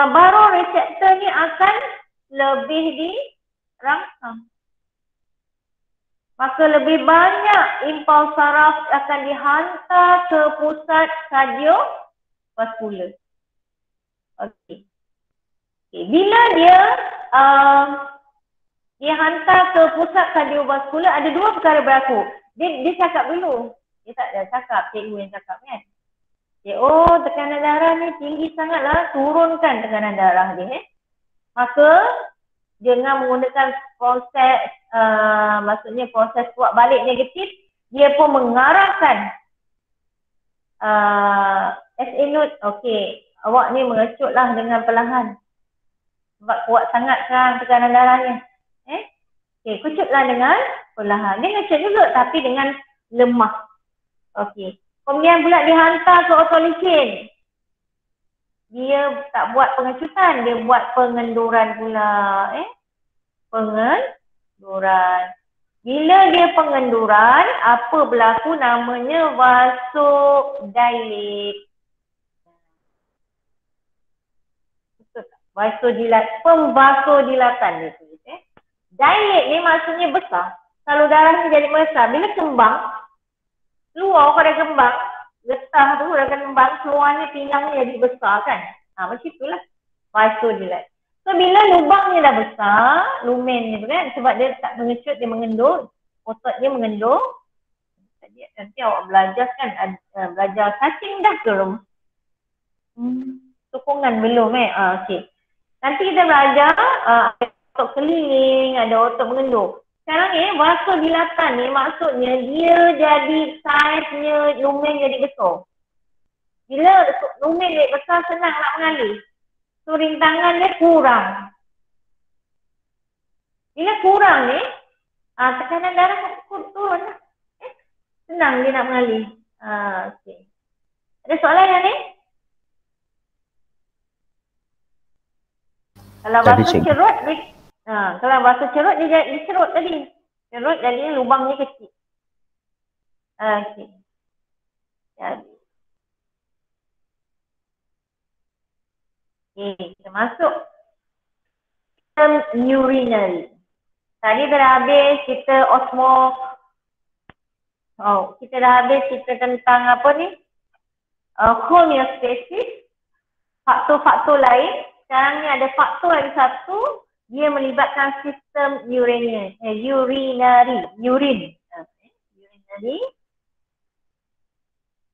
baroreseptor ni akan lebih dirangsang. Maka lebih banyak impuls saraf akan dihantar ke pusat kardiovaskular. Okey. Bila dia hantar ke pusat kardiovaskular, ada dua perkara berlaku. Dia cakap dulu. Dia tak ada cakap, cikgu yang cakap kan. Tekanan darah ni tinggi sangatlah, turunkan tekanan darah dia. Maka dengan menggunakan proses, maksudnya proses buat balik negatif, dia pun mengarahkan SA node. Okey, awak ni mengecutlah dengan perlahan. Sebab kuat sangat sekarang tekanan darahnya. Okey, kecutlah dengan perlahan. Dia ngecut juga tapi dengan lemah. Okey. Kemudian pula dihantar ke otolisin. Dia tak buat pengecutan, dia buat pengenduran pula. Pengenduran. Bila dia pengenduran, apa berlaku? Namanya vasodilate. Pemvasodilatan dia tulis. Dilate ni maksudnya besar. Kalau darah ni jadi besar, bila kembang, keluar pada kembang, getah tu pada kembang, keluarnya pinggangnya jadi besar kan. Macam itulah vasodilate. So bila lubangnya dah besar, lumennya tu kan, sebab dia tak mengecut, dia mengendur, otot dia mengendur. Nanti awak belajar kan, belajar cacing dah ke rumah? Sokongan belum okey. Nanti kita belajar ada otot keliling, ada otot mengendur. Sekarang vasodilatan ni maksudnya dia jadi saiznya lumen jadi besar. Bila lumen jadi besar, senang nak mengalir. So rintangan dia kurang. Bila kurang ni, tekanan darah turun lah. Senang dia nak mengalir. Okey. Ada soalan yang ni? Kalau basuh cerut dia, kalau basuh cerut dia cerut tadi. Cerut jadi lubangnya kecil. Okey. Jadi. Kita masuk sistem urinary. Tadi dah habis kita kita dah habis cerita tentang apa ni? Homeostasis. Faktor-faktor lain. Sekarang ni ada faktor lagi satu. Dia melibatkan sistem urinary. Urinary.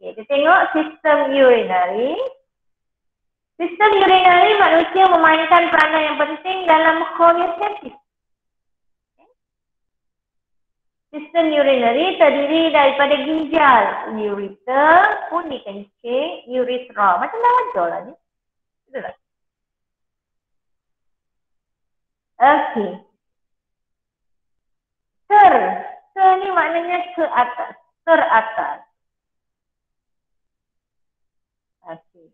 Okay, kita tengok sistem urinary. Sistem urinary manusia memainkan peranan yang penting dalam homeostasis. Sistem urinary terdiri daripada ginjal, ureter, pun dikencing, urethra. Macam dah wajar lah ni. Betul tak? Okey. Ser ni maknanya ke atas. teratas. Okey.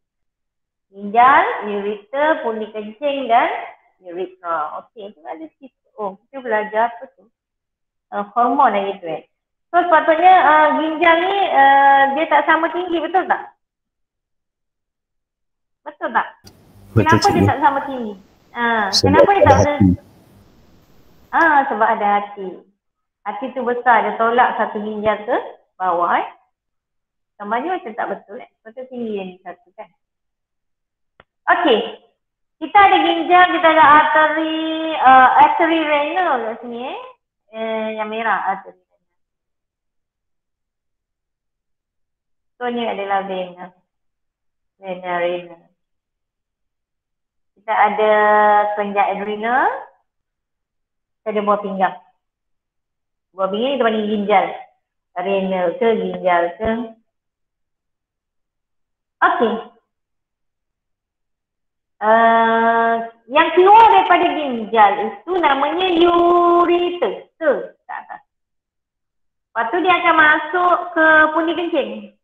Ginjal, ureter, pundi kencing dan urethra. Okey, itu ada situ. Oh, kita belajar apa tu? Hormon lagi tu So sepatutnya ginjal ni dia tak sama tinggi, betul tak? Betul tak? Betul, Kenapa dia cikgu. tak sama tinggi? Sebab Kenapa dia ada tak hati. sebab ada hati. Hati tu besar, dia tolak satu ginjal ke bawah. Gambarnya macam tak betul Betul tinggi yang di satu kan. Okey. Kita ada ginjal, kita ada arteri renal kat sini yang merah arteri renal. So ni adalah vena. Vena renal. Kita ada kelenjar adrenal. Kita ada buah pinggang. Buah pinggang kita panggil ginjal. Renal ke ginjal ke. Okey. Yang keluar daripada ginjal itu namanya ureter. Tak atas. Lepas tu dia akan masuk ke pundi kencing.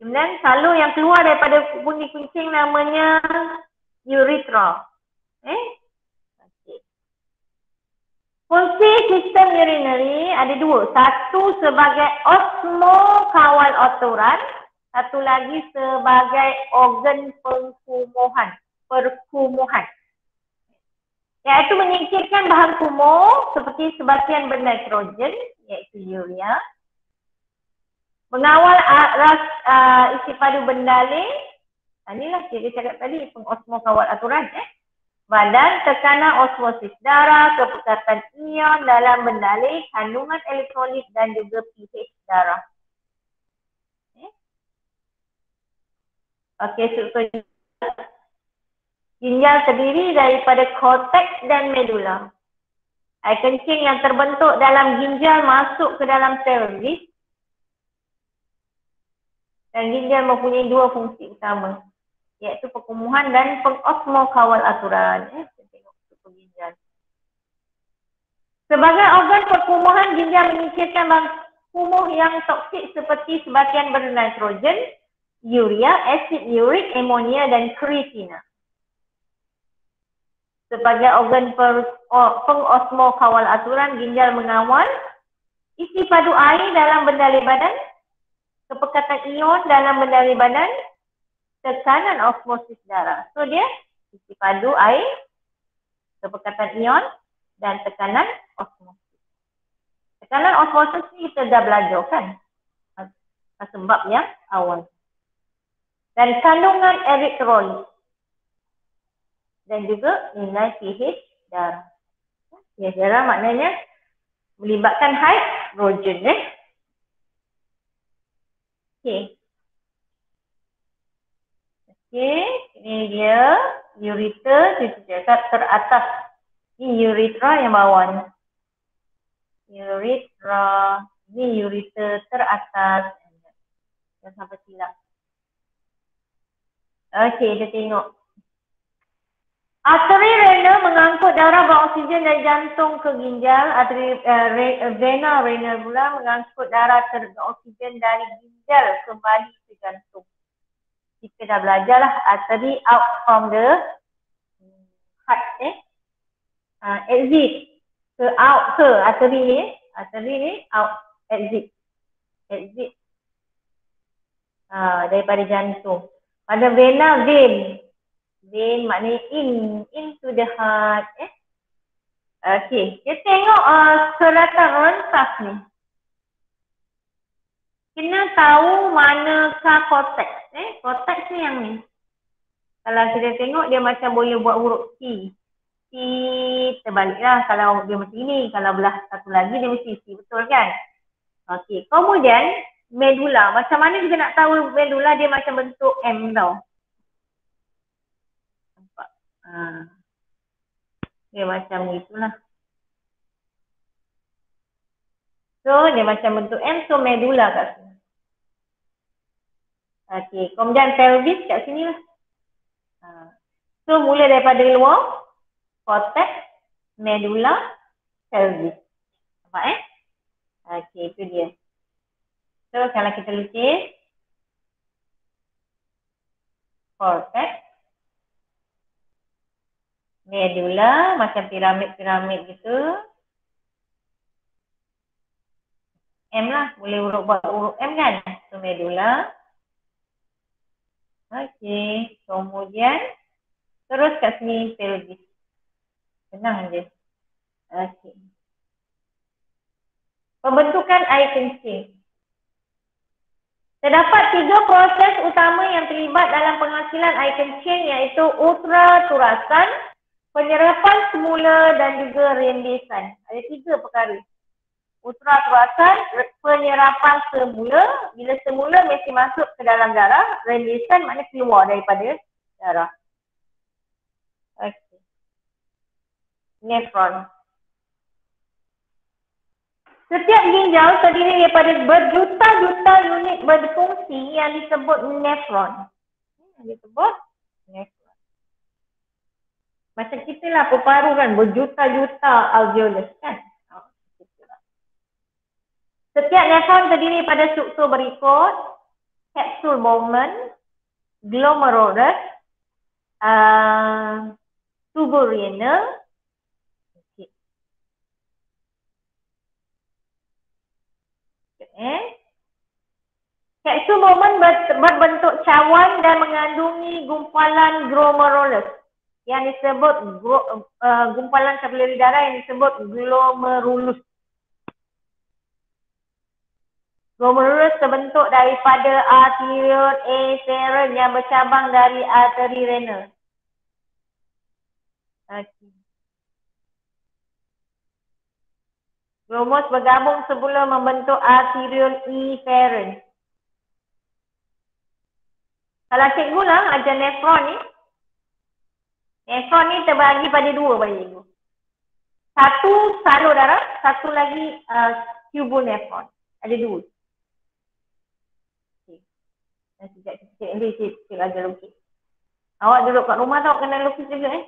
Kemudian salur yang keluar daripada pundi kencing namanya urethra. Okay. Fungsi sistem urinary ada dua. Satu sebagai osmokawal aturan. Satu lagi sebagai organ perkumuhan. Iaitu menyingkirkan bahan kumuh seperti sebahagian bernitrogen, iaitu urea. Mengawal isi padu bendalin. Inilah kita cakap tadi, pengosmokawal aturan. Badan, tekanan osmosis darah, kepekatan ion dalam bendalin, kandungan elektrolit dan juga pH darah. Okey, struktur ginjal terdiri daripada korteks dan medula. Air kencing yang terbentuk dalam ginjal masuk ke dalam pelvis. Dan ginjal mempunyai dua fungsi utama, iaitu perkumuhan dan pengosmokawal aturan. Kita tengok struktur ginjal. Sebagai organ perkumuhan, ginjal menyingkirkan bahan kumuh yang toksik seperti sebahagian bernitrogen, urea, asid urik, amonia dan kreatina. Sebagai organ pengosmokawal aturan, ginjal mengawal isi padu air dalam bendalin badan, kepekatan ion dalam bendalin badan, tekanan osmosis darah. So dia isi padu air, kepekatan ion dan tekanan osmosis. Tekanan osmosis ni kita dah belajar kan? Sebab yang awal. Dan kandungan elektrolit. Dan juga nilai pH darah. pH darah maknanya melibatkan hidrogen. Okey. Ini dia ureter, kita teratas. Ini urethra yang bawah ni. Urethra. Ini ureter teratas. Jangan sampai silap. Okey, kita tengok. Arteri renal mengangkut darah beroksigen dari jantung ke ginjal. Arteri vena renal pula mengangkut darah beroksigen dari ginjal kembali ke jantung. Kita dah belajar lah arteri out from the heart, exit ke out ke arteri ni out, exit daripada jantung. Pada vena, vein maknanya into the heart. Okey, kita tengok selatan rentas ni. Kena tahu manakah korteks. Korteks ni yang ni. Kalau kita tengok dia macam boleh buat huruf T. T terbaliklah kalau dia macam ini. Kalau belah satu lagi dia mesti C, betul kan? Okey, kemudian medula. Macam mana kita nak tahu medula? Dia macam bentuk M tau. Nampak? Dia macam itulah. So, dia macam bentuk M. So, medula kat sini. Okey, kemudian pelvis kat sini lah. So, mula daripada luar, korteks, medula, pelvis. Nampak Okey, itu dia. So, kalau kita lukis cortex, medula, macam piramid-piramid gitu. M lah, boleh buat huruf M kan? So, medula. Okey, kemudian terus kat sini pelvis. Senang je. Okey. Pembentukan air kencing. Terdapat 3 proses utama yang terlibat dalam penghasilan air kencing, iaitu ultraturasan, penyerapan semula dan juga rembesan. Ada 3 perkara. Ultraturasan, penyerapan semula. Bila semula mesti masuk ke dalam darah. Rembesan maknanya keluar daripada darah. Okey. Nefron. Setiap ginjal terdiri daripada berjuta-juta unit berfungsi yang disebut nefron. Yang disebut nefron. Macam kita lah paru kan, berjuta-juta alveolus kan. Setiap nefron terdiri daripada struktur berikut: kapsul Bowman, glomerulus, tubul renal. Kapsul Bowman berbentuk cawan dan mengandungi gumpalan glomerulus yang disebut gumpalan kapilari darah yang disebut glomerulus. Glomerulus terbentuk daripada arteriole afferent yang bercabang dari arteri renal. Okay. Glomerulus bergabung sebelum membentuk arteriole efferent. Kalau cikgu lah ajar nefron ni. Nefron ni terbagi pada 2 bagi cikgu. Satu salur darah, satu lagi tubul nefron. Ada 2. Okay. Nanti cikgu ajar lukis. Awak duduk kat rumah tau kena lukis juga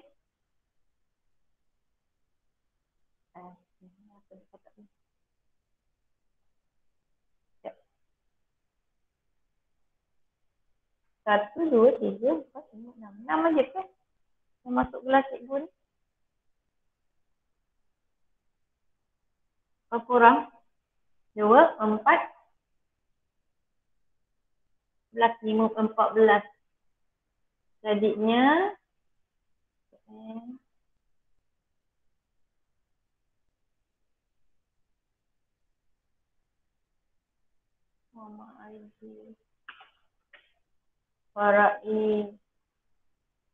Satu, 2, 3, 4, 5, 6. 6 aja kan? Yang masuk kelas cikgu ni. Berapa orang? 2, 4, 5, 14. Jadinya Mama Aidil, Faraid,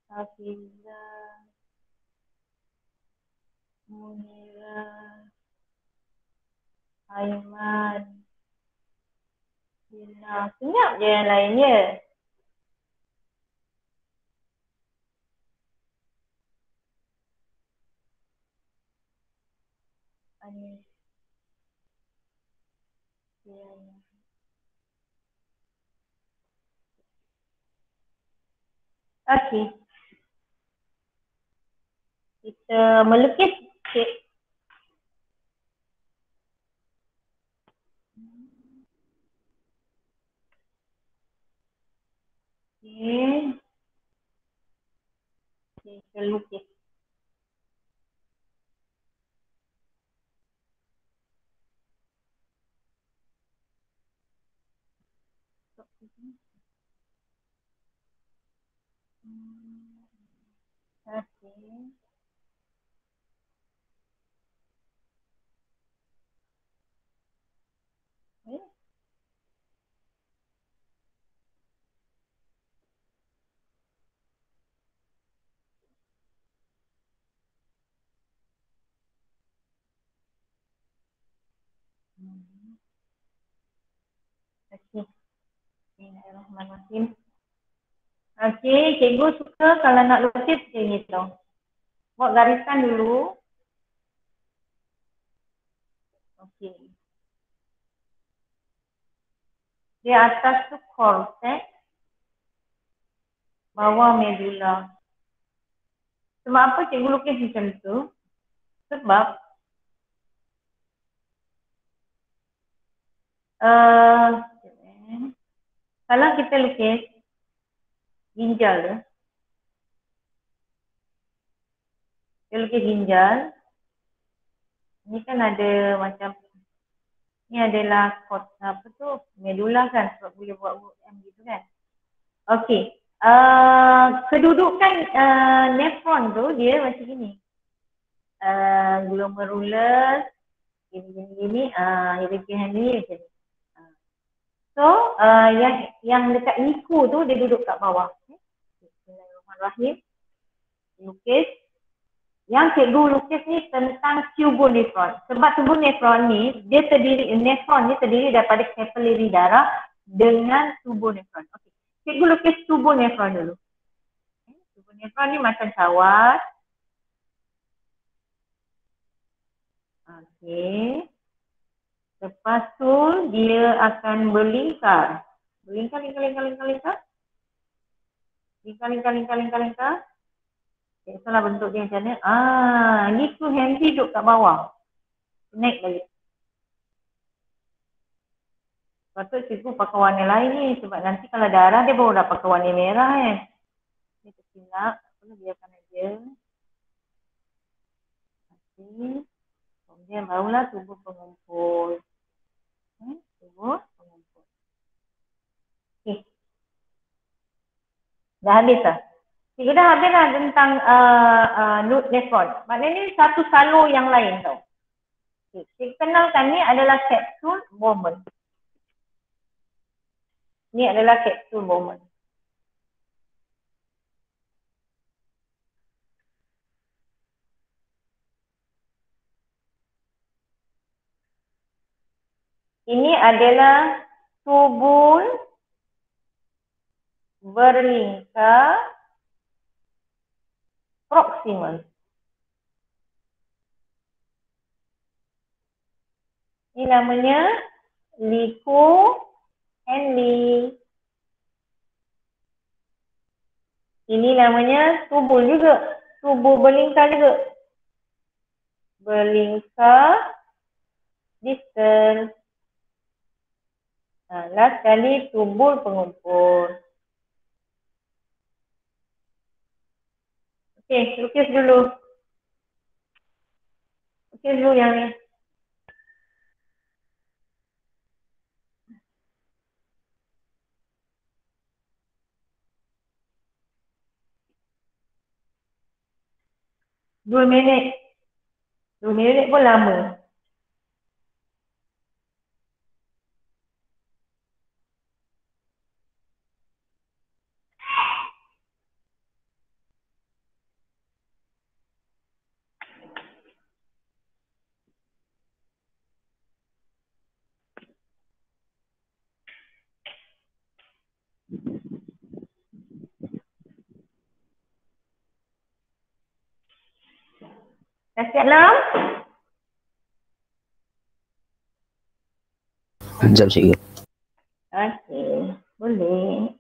Hafizah, Munira, Aiman, Dina. Senyap je yang lainnya. Anis. Okey. Kita melukis sikit. Okey. Kita lukis. Okey. Okey. Bismillahirrahmanirrahim. Okey, cikgu suka kalau nak lukis macam ni tau. Buat garisan dulu. Okey. Di atas tu cortex, bawah medula. Sebab apa cikgu lukis macam tu? Sebab Kalau kita lukis ginjal tu, kita lukis ginjal, ni kan ada macam, ni adalah apa tu, medula kan, sebab boleh buat huruf M gitu kan. Okey, kedudukan nefron tu dia macam ni. Glomerulus, gini, European ni macam ni. So, yang dekat liku tu dia duduk kat bawah. Bismillahirrahmanirrahim. Lukis. Yang cikgu lukis ni tentang tubonefron. Sebab tubonefron ni, nefron ni terdiri daripada kapilari darah dengan tubonefron. Okey. Cikgu lukis tubonefron dulu. Tubonefron ni macam kawat. Okey. Lepas tu dia akan berlingkar. Lingkar. Lingkar. Okay, salah bentuk dia macam mana. Ni tu Henry duduk kat bawah. Naik balik. Patut cikgu pakai warna lain ni. Sebab nanti kalau darah dia baru dah pakai warna merah kan. Ni tersilap. Tak perlu biarkan aja. Okay. Kemudian barulah tubuh pengumpul. Tubuh pengumpul. Okay. Dah habis lah. Kita dah habis lah tentang node nefron. Maknanya ni satu salur yang lain tau. Okay. Kita kenalkan ni adalah capsule Bowman. Ni adalah capsule Bowman. Ini adalah tubul berlingkar proximal. Ini namanya liku Henle. Ini namanya tubul juga. Tubul berlingkar juga. Berlingkar distal. Last kali tubul pengumpul. Okey, lukis dulu. Lukis dulu yang ni. Dua minit pun lama. Dah siap Lam? Sekejap cikgu. Okey, boleh.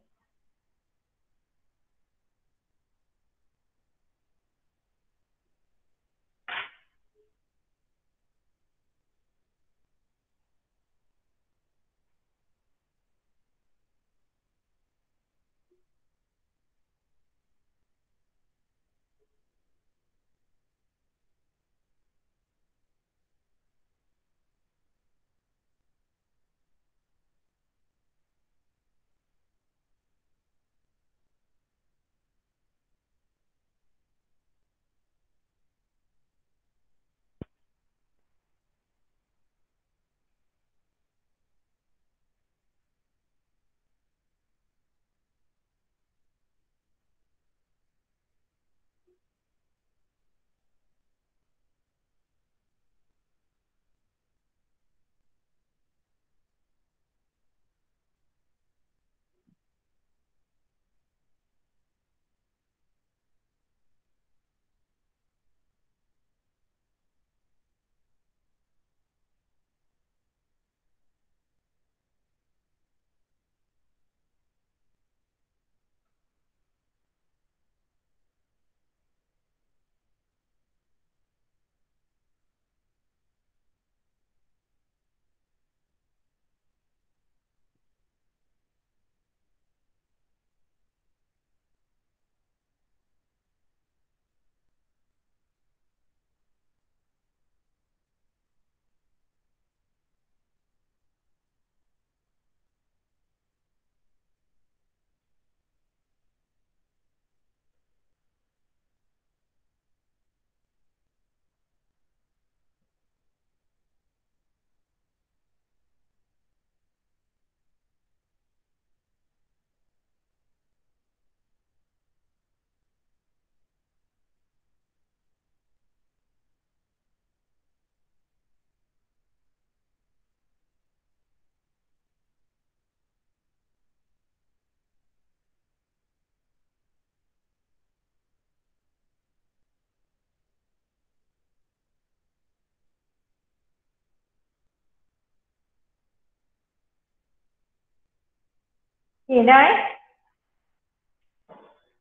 Okey, dah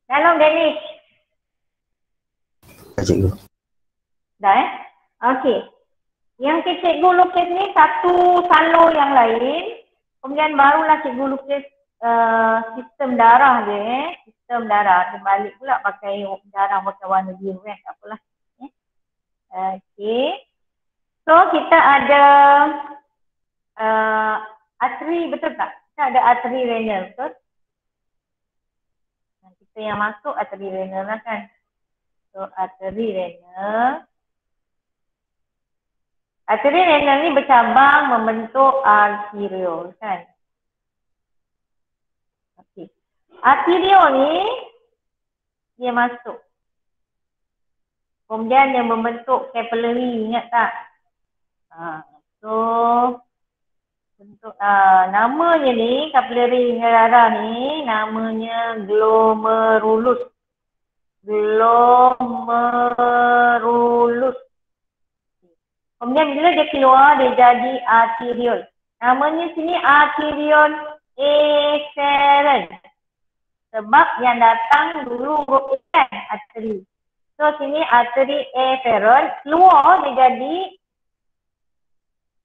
Dalam Danish. Cikgu. Dah Okey. Yang cikgu lukis ni satu salur yang lain. Kemudian barulah cikgu lukis sistem darah dia. Sistem darah. Dia balik pula pakai darah pakai warna biru kan. Tak apalah. Okey. So kita ada arteri, betul tak? Kita ada arteri renal, betul? Kita yang masuk arteri renal lah kan. So arteri renal. Arteri renal ni bercabang membentuk arteriol kan. Okey. Arteriol ni dia masuk. Kemudian dia membentuk capillary, ingat tak? So bentuk namanya ni capillary darah ni namanya glomerulus. Glomerulus. Kemudian bila dia keluar, dia jadi arteriol. Namanya sini arteriol efferent. Sebab yang datang dulu huruf E kan, arteri. So sini arteri efferent, keluar dia jadi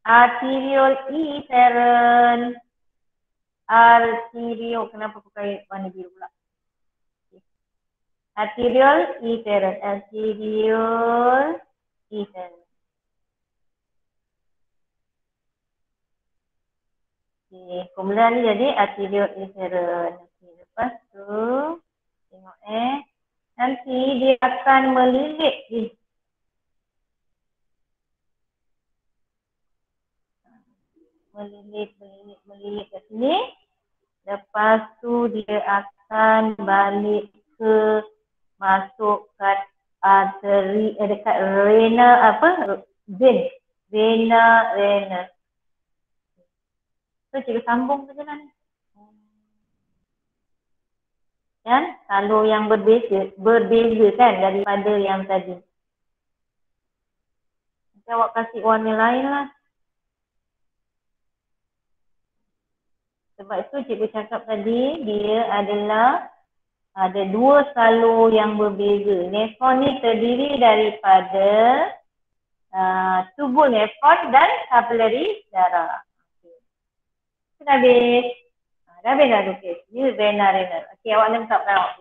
arteriol efferent. Arteriol, kenapa pakai warna biru pula? Arteriol efferent. Arteriol efferent. Okay, kumpulan ni jadi arteriol efferent. Okay, lepas tu tengok nanti dia akan melilit ni. Melilit ke sini. Lepas tu dia akan balik ke masuk kat arteri dekat vena vein. Vena. So cikgu sambung saja lah ni. Kan? Salur yang berbeza kan daripada yang tadi. Nanti awak kasih warna lain lah. Sebab itu cikgu cakap tadi dia adalah ada dua salur yang berbeza. Nefron ni terdiri daripada tubul nefron dan kapilari darah. Dah habis. Dah habis dah lukis. Ini vena renal. Okey, awak lengkap dah awak.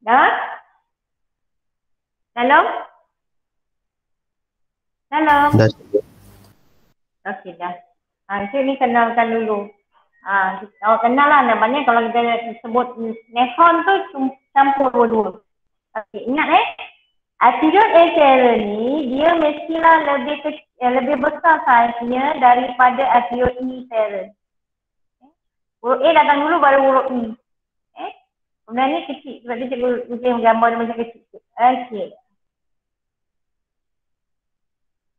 Dah? Dalam? Dah. Okey, dah. Kita ni kenalkan dulu. Awak kenal lah namanya kalau kita sebut nefron tu campur dua-dua. Okey, ingat arteriol efferent ni dia mestilah lebih besar saiznya daripada arteriol efferent. Huruf A datang dulu baru huruf E. Kemudian ni kecil sebab dia cikgu gambar dia macam kecil. Okey.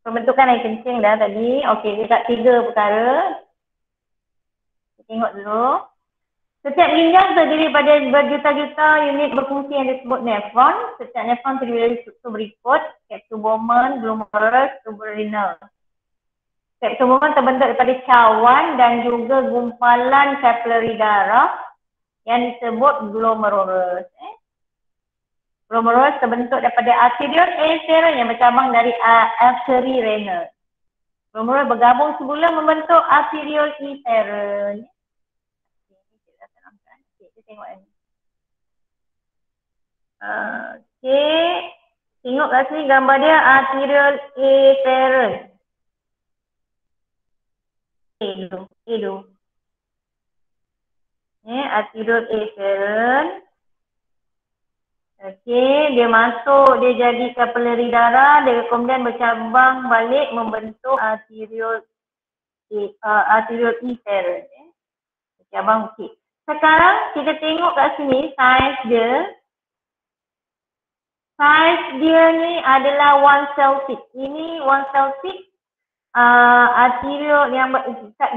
Pembentukan air kencing dah tadi. Okey, dekat 3 perkara. Kita tengok dulu. Setiap ginjal terdiri pada berjuta-juta unit berfungsi yang disebut nefron. Setiap nefron terdiri dari struktur berikut. Capsule Bowman, glomerulus, tubul renal. Kapsul Bowman terbentuk daripada cawan dan juga gumpalan kapilari darah yang disebut glomerulus. Glomerulus terbentuk daripada arteriole afferent yang bercabang dari arteri renal. Glomerulus bergabung semula membentuk arteriole efferent. Kita tengok ni. Okey. Tengok kat sini gambar dia arteriole efferent. Arteriole efferent. Okey, dia masuk, dia jadi kapilari darah, dia kemudian bercabang balik membentuk arteriole efferent. Bercabang okey. Sekarang kita tengok kat sini saiz dia. Saiz dia ni adalah 1 Celsius. Ini 1 Celsius. Arteriole yang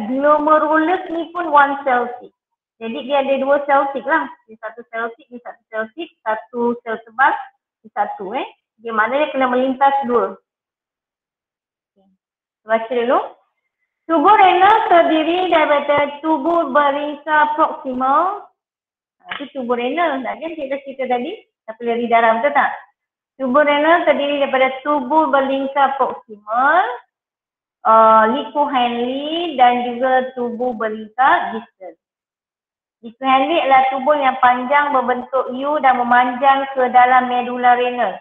glomerulus ni pun 1 Celsius. Jadi dia ada 2 Celsius lah. Dia 1 Celsius, dia 1 Celsius, 1 sel tebal, dia 1 Dia maknanya kena melintas 2. Baca dulu. Tubuh renal terdiri daripada tubuh berlingkar proksimal. Itu tubuh renal. Tak kan cerita tadi? Kapilari darah, betul tak? Tubuh renal terdiri daripada tubuh berlingkar proksimal, liku Henle dan juga tubuh berlingkar distal. Liku Henle adalah tubuh yang panjang berbentuk U dan memanjang ke dalam medula renal.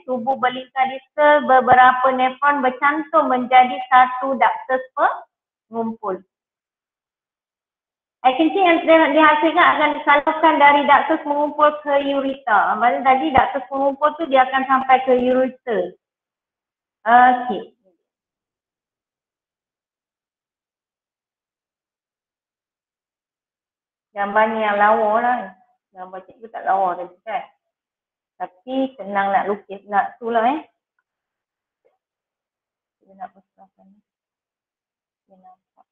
Tubuh berlingkar distal beberapa nefron bercantum menjadi satu ductus pengumpul. Air kencing yang dihasilkan akan disalurkan dari ductus pengumpul ke ureter. Maksudnya tadi ductus pengumpul tu dia akan sampai ke ureter. Okey. Gambarnya yang lawa lah. Gambar cikgu tak lawa tadi kan. Tapi senang nak lukis, nak tu lah Kita nak besarkan ni. Dia nampak.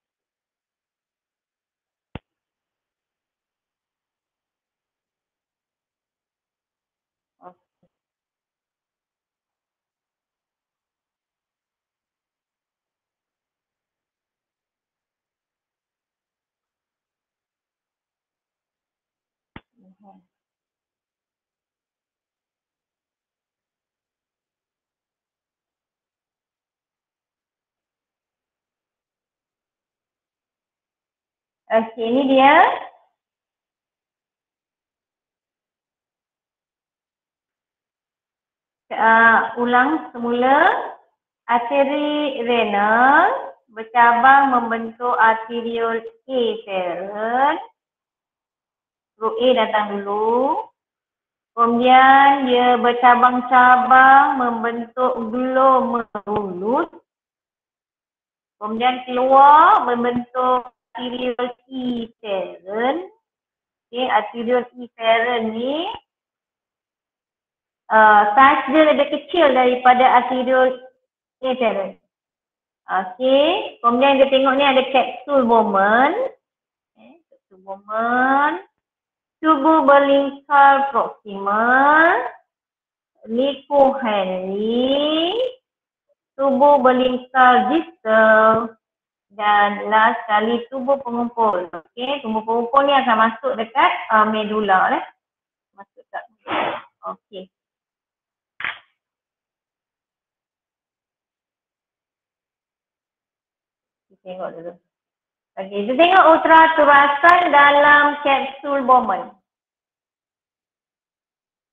Okey, ini dia. Ulang semula. Arteri renal bercabang membentuk arteriole efferent. Group A datang dulu. Kemudian dia bercabang-cabang membentuk glomerulus. Kemudian keluar membentuk arteriole efferent. Okey, arteriole efferent ni saiz dia lebih kecil daripada arteriole efferent. Okey, kemudian kita tengok ni ada kapsul Bowman. Kapsul Bowman. Tubuh berlingkar proksimal, liku Henle, tubuh berlingkar distal, dan last sekali tubuh pengumpul. Okey, tubuh pengumpul ni akan masuk dekat medula Masuk dekat medula. Okey. Kita tengok dulu. Okey, kita tengok ultraturasan dalam kapsul Bowman.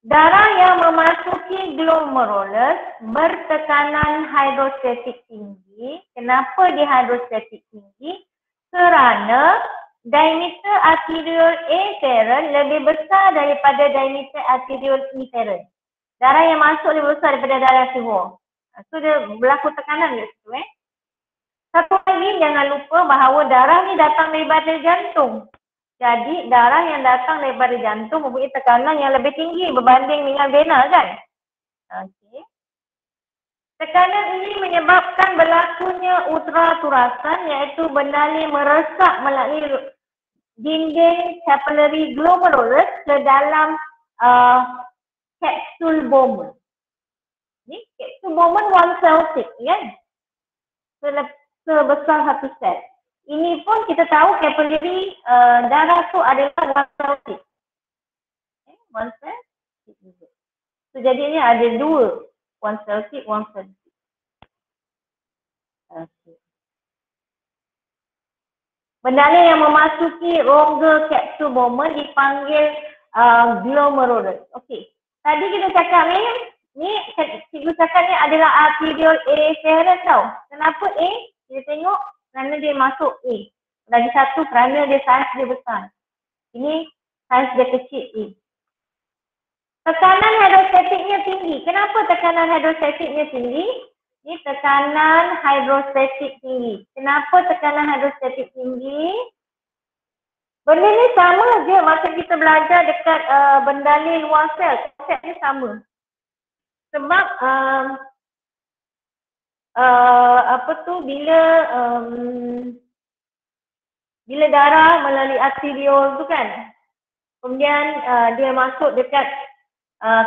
Darah yang memasuki glomerulus bertekanan hidrostatik tinggi. Kenapa dia hidrostatik tinggi? Kerana diameter arteriole efferent lebih besar daripada diameter arteriole efferent. Darah yang masuk lebih besar daripada darah keluar. So dia berlaku tekanan kat situ Satu lagi jangan lupa bahawa darah ni datang daripada jantung. Jadi darah yang datang daripada jantung mempunyai tekanan yang lebih tinggi berbanding dengan vena kan. Okey. Tekanan ini menyebabkan berlakunya ultraturasan iaitu benda ni meresap melalui dinding capillary glomerulus ke dalam kapsul Bowman. Ni kapsul Bowman 1 Celsius kan. So, sebesar satu sel. Ini pun kita tahu kapilari darah tu adalah one cell sheet. One cell sheet juga. So jadinya ada dua, one cell sheet, one cell sheet. Okay. Bendalin yang memasuki rongga kapsul Bowman dipanggil glomerulus. Okey. Tadi kita cakap ni cikgu cakap ni adalah arteriole afferent tau. Kenapa A? Kita tengok kerana dia masuk A. Lagi satu kerana dia saiz dia besar. Ini saiz dia kecil A. Tekanan hidrostatiknya tinggi. Kenapa tekanan hidrostatiknya tinggi? Ini tekanan hidrostatik tinggi. Kenapa tekanan hidrostatik tinggi? Benda ni sama je masa kita belajar dekat bendalin luar sel. Konsepnya sama. Sebab bila darah melalui arteriole tu kan, kemudian dia masuk dekat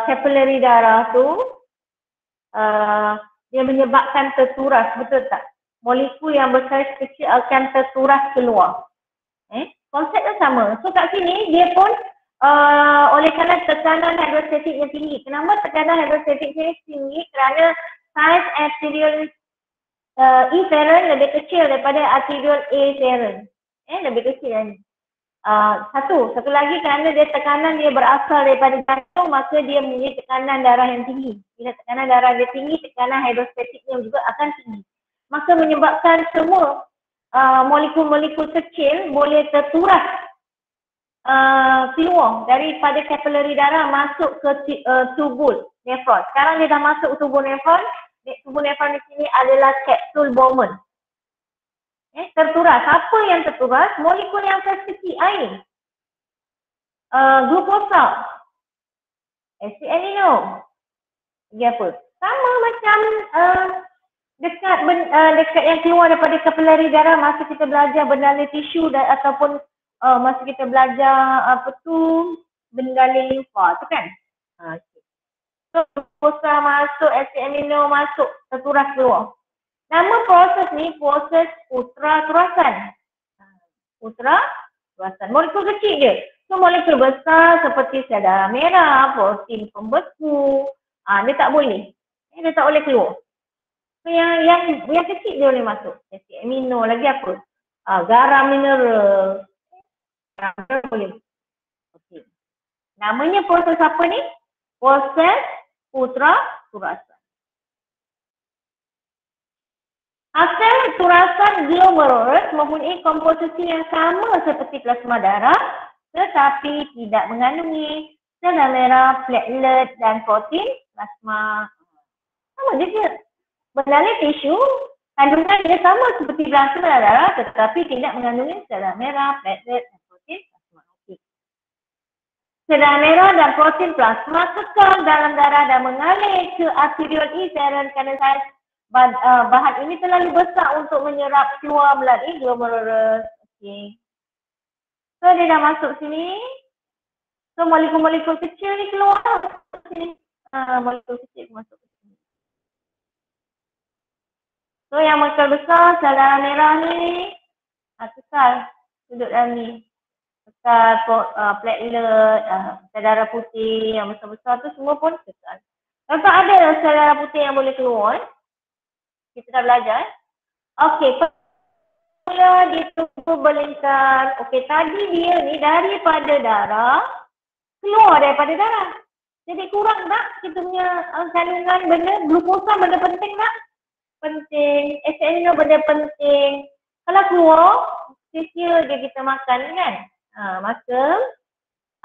kapilari darah tu, dia menyebabkan terturas, betul tak? Molekul yang besar kecil akan terturas keluar. Konsepnya sama. So kat sini dia pun oleh kerana tekanan hidrostatik yang tinggi. Kenapa tekanan hidrostatik yang tinggi? Kerana saiz arteriole efferent lebih kecil daripada arteriole afferent. Lebih kecil kan. Satu lagi kerana tekanan dia berasal daripada jantung, maka dia mempunyai tekanan darah yang tinggi. Bila tekanan darah dia tinggi, tekanan hidrostatiknya juga akan tinggi. Maka menyebabkan semua molekul-molekul kecil boleh terturas keluar daripada kapilari darah masuk ke tubul nefron. Sekarang dia dah masuk ke tubul nefron. Tubul nefron di sini adalah kapsul Bowman. Terturas. Apa yang terturas? Molekul yang kecil, air, glukosa, asid amino. Lagi apa? Sama macam dekat yang keluar daripada kapilari darah masa kita belajar bendalin tisu ataupun masa kita belajar bendalin limfa tu kan. So glukosa masuk, asid amino masuk, terturas keluar. Nama proses ni proses ultraturasan. Ultraturasan. Molekul kecil je. So molekul besar seperti sel darah merah, protein pembeku, dia tak boleh. Dia tak boleh keluar. So yang kecil dia boleh masuk. Asid amino, lagi apa? Garam mineral. Boleh. Okay. Namanya proses apa ni? Proses ultraturasan. Hasil turasan glomerulus mempunyai komposisi yang sama seperti plasma darah, tetapi tidak mengandungi sel darah merah, platelet dan protein plasma. Sama je. Bendalin tisu, kandungan dia sama seperti plasma darah, tetapi tidak mengandungi sel darah merah, platelet dan protein plasma. Okay. Sel darah merah dan protein plasma kekal dalam darah dan mengalir ke arteriole efferent kerana saiz bahan ini terlalu besar untuk menyerap keluar melalui glomerulus. Okay. So dia dah masuk sini. So molekul-molekul kecil ni keluar sini. Molekul kecil masuk ke sini. So yang molekul besar, sel darah merah ni kekal duduk dalam ni. Kekal platelet, sel darah putih yang besar-besar tu semua pun kekal. Lepas ada sel darah putih yang boleh keluar. Kita dah belajar. Okey, mula di tubuh belingkar. Okey, tadi dia ni daripada darah keluar daripada darah. Jadi kurang tak kita punya kandungan benda glukosa benda penting tak? Penting. Asid amino benda penting. Kalau keluar, sia-sia je kita makan kan. Maka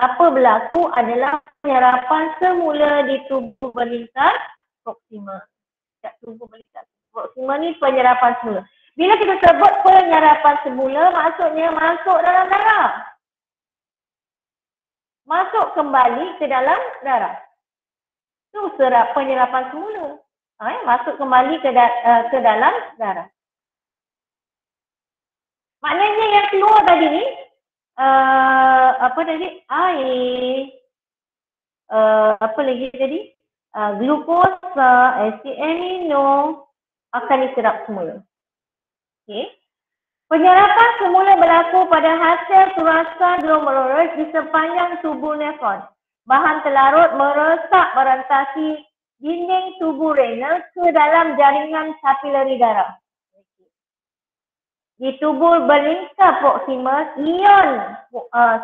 apa berlaku adalah penyerapan semula di tubuh belingkar proksima. Dekat tubuh belingkar proksima ni penyerapan semula. Bila kita sebut penyerapan semula, maksudnya masuk dalam darah. Masuk kembali ke dalam darah. Itu penyerapan semula. Masuk kembali ke dalam darah. Maknanya yang keluar tadi ni, air, apa lagi tadi? Glukosa, asid amino akan diserap semula. Okey. Penyerapan semula berlaku pada hasil surasan glomerulus di sepanjang tubuh nefron. Bahan telarut meresap merentasi dinding tubuh renal ke dalam jaringan kapilari darah. Di tubuh berlingkar proksimal, ion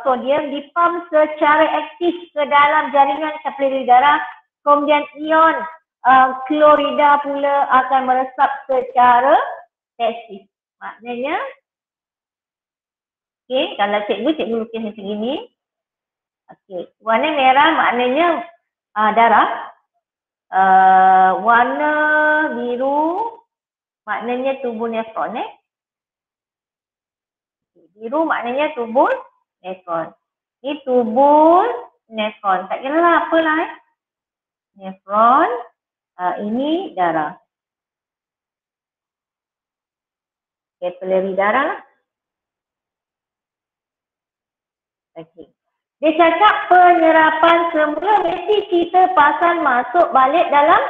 sodium dipam secara aktif ke dalam jaringan kapilari darah. Kemudian ion klorida pula akan meresap secara pasif. Maknanya, okey, kalau cikgu lukis macam ini. Okey, warna merah maknanya darah. Warna biru maknanya tubuh nefron. Biru maknanya tubuh nefron. Ini tubuh nefron. Tak kira lah apalah. Nefron. Ini darah. Kapilari darah lah. Okey. Dia cakap penyerapan semula mesti kita pasal masuk balik dalam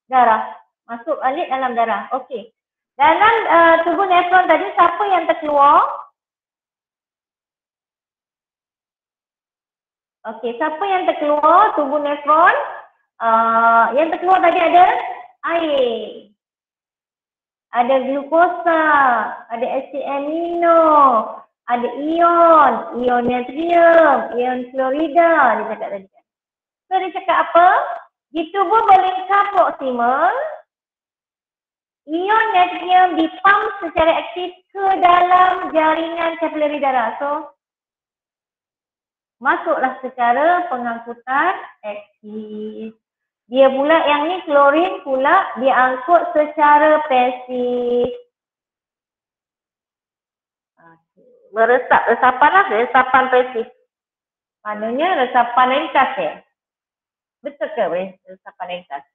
darah. Masuk balik dalam darah. Okey. Dalam tubuh nefron tadi siapa yang terkeluar? Okey, siapa yang terkeluar tubuh nefron? Yang terkeluar tadi ada air. Ada glukosa, ada asid amino, ada ion natrium, ion klorida, dia cakap tadi. So dia cakap apa? Di tubuh berlingkar proksimal, ion natrium dipam secara aktif ke dalam jaringan kapilari darah. So masuklah secara pengangkutan aktif. Dia pula yang ni klorin pula dia angkut secara pasif. Resapan lah, resapan pasif. Maknanya resapan ringkas ya. Betul ke resapan ringkas?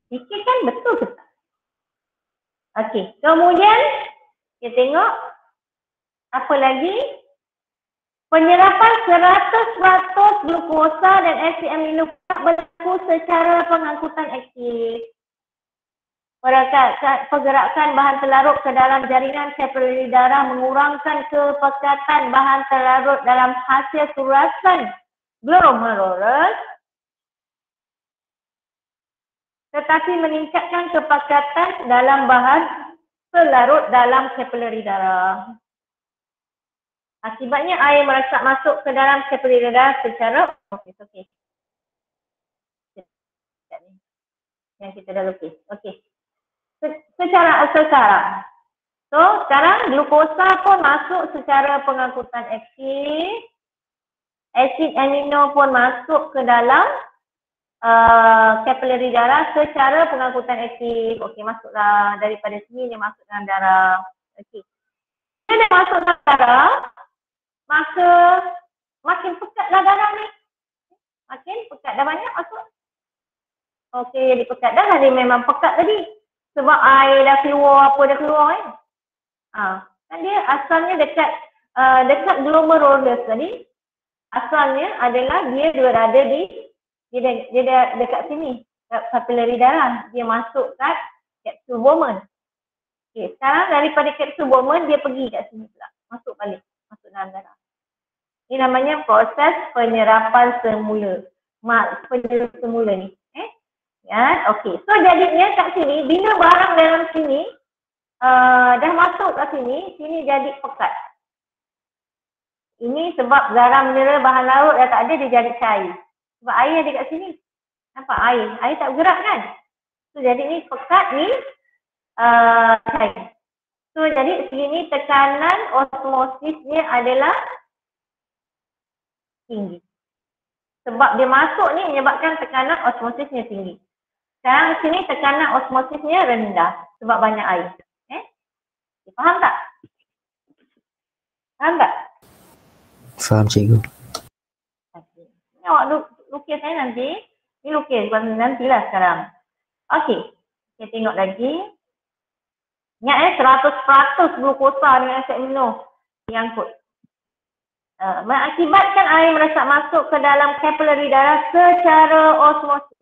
Fikir kan betul ke tak? Okey, kemudian kita tengok apa lagi? Penyerapan 100% glukosa dan asid amino berlaku secara pengangkutan aktif. Pergerakan bahan telarut ke dalam jaringan kapilari darah mengurangkan kepekatan bahan telarut dalam hasil surasan glomerulus, tetapi meningkatkan kepekatan dalam bahan telarut dalam kapilari darah. Akibatnya air meresap masuk ke dalam kapilari darah secara okey. Yang kita dah lukis. Okey. Secara. So, sekarang glukosa pun masuk secara pengangkutan aktif. Asid amino pun masuk ke dalam kapilari darah secara pengangkutan aktif. Okey, masuklah daripada sini dia masuk dalam darah. Okey. Dia dah masuk dalam darah, maka makin pekatlah darah ni. Makin pekat, dah banyak masuk. Okey, jadi pekat dah. Dia memang pekat tadi. Sebab air dah keluar, apa dah keluar kan. Kan dia asalnya dekat glomerulus tadi. Asalnya adalah dia berada di, dia dekat sini. Kapilari darah. Dia masuk kat kapsul Bowman. Okay, sekarang daripada kapsul Bowman dia pergi kat sini pula. Masuk balik. Masuk dalam darah. Ini namanya proses penyerapan semula. Penyerapan semula ni. Ya, okey. So jadinya kat sini, bila barang dalam sini dah masuk kat sini jadi pekat. Ini sebab garam, mineral, bahan larut dah tak ada, dia jadi cair. Sebab air ada kat sini. Nampak air? Air tak bergerak kan? So jadi ni pekat ni cair. So jadi sini tekanan osmosisnya adalah tinggi. Sebab dia masuk ni menyebabkan tekanan osmosisnya tinggi. Sekarang sini tekanan osmosisnya rendah sebab banyak air. Faham tak? Faham tak? Faham cikgu. Okay. Ini awak lukis nanti. Ini lukis nantilah sekarang. Okey. Kita tengok lagi. Ingat 100% glukosa dengan asid amino diangkut. Mengakibatkan air meresap masuk ke dalam kapilari darah secara osmosis.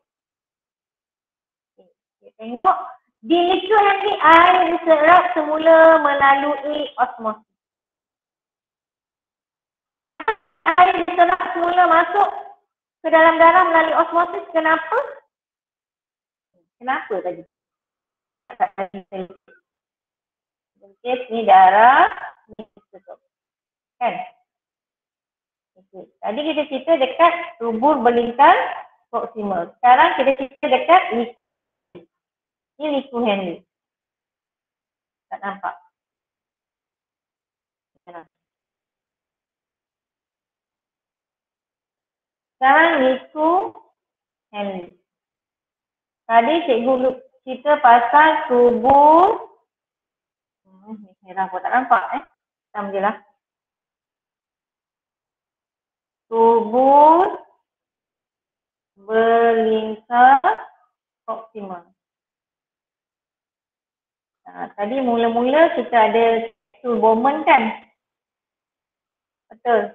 Kita tengok di liquid handling air diserap semula melalui osmosis. Air diserap semula masuk ke dalam darah melalui osmosis. Kenapa? Kenapa tadi? Okey, ni darah, ni tutup. Kan? Okay. Tadi kita cerita dekat tubur belingkar proksimal. Sekarang kita cerita dekat liku. Ni liku Henle. Tak nampak? Sekarang liku Henle. Tadi cikgu cerita pasal tubur. Ni merah pun tak nampak Sama je lah. Tubur belingkar proksimal. Tadi mula-mula kita ada kapsul Bowman kan? Betul.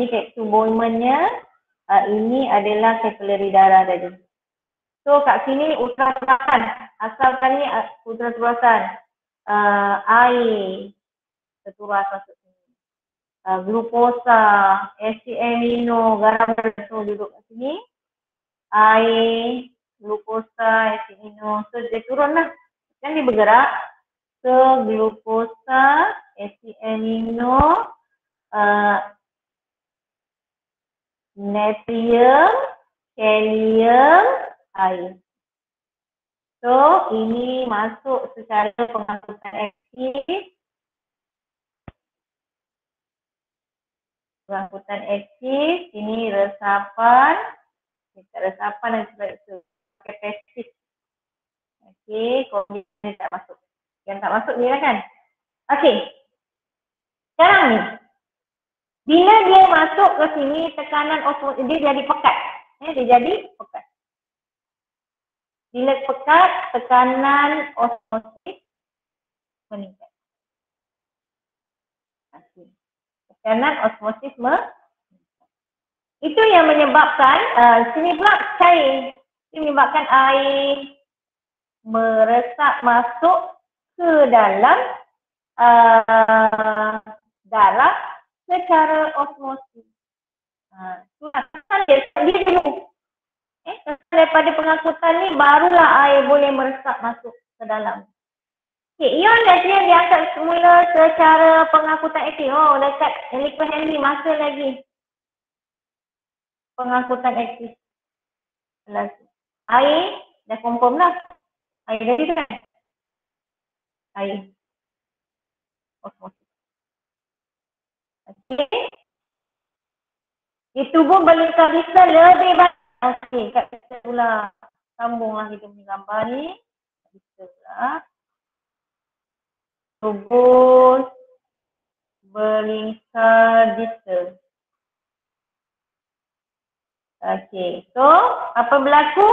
Ni kapsul Bowman-nya. Ini adalah kapilari darah tadi. So kat sini ultrasulasan. Asalkan ni ultrasulasan. Air terturas masuk sini. Glukosa, asid amino, garam semua duduk kat sini. Air, glukosa, asid amino. So dia turun lah. Kan dia bergerak. So glukosa, asid amino, natrium, kalium, air. So ini masuk secara pengangkutan aktif. Pengangkutan aktif, ini resapan. Resapan dan sebagainya. Pasif. Okey, kondisi ni tak masuk. Yang tak masuk ni lah kan. Okey. Sekarang ni. Bila dia masuk ke sini, tekanan osmosis, dia jadi pekat. Dia jadi pekat. Bila pekat, tekanan osmosis meningkat. Okay. Tekanan osmosis itu yang menyebabkan, sini pula cair. Ini menyebabkan air meresap masuk ke dalam darah secara osmosis. Dia dulu. Daripada pengangkutan ni barulah air boleh meresap masuk ke dalam. Okay, ion natrium diangkat semula secara pengangkutan aktif. Oh, dekat liku Henle masih lagi pengangkutan aktif. Air dah confirm lah. Air dari tu kan? Air. Osmosis. Okay. Di tubuh belingkar distal lebih banyak. Okey, kat kita pula sambunglah kita punya gambar ni. Kita pula. Tubuh belingkar distal. Okey, so apa berlaku?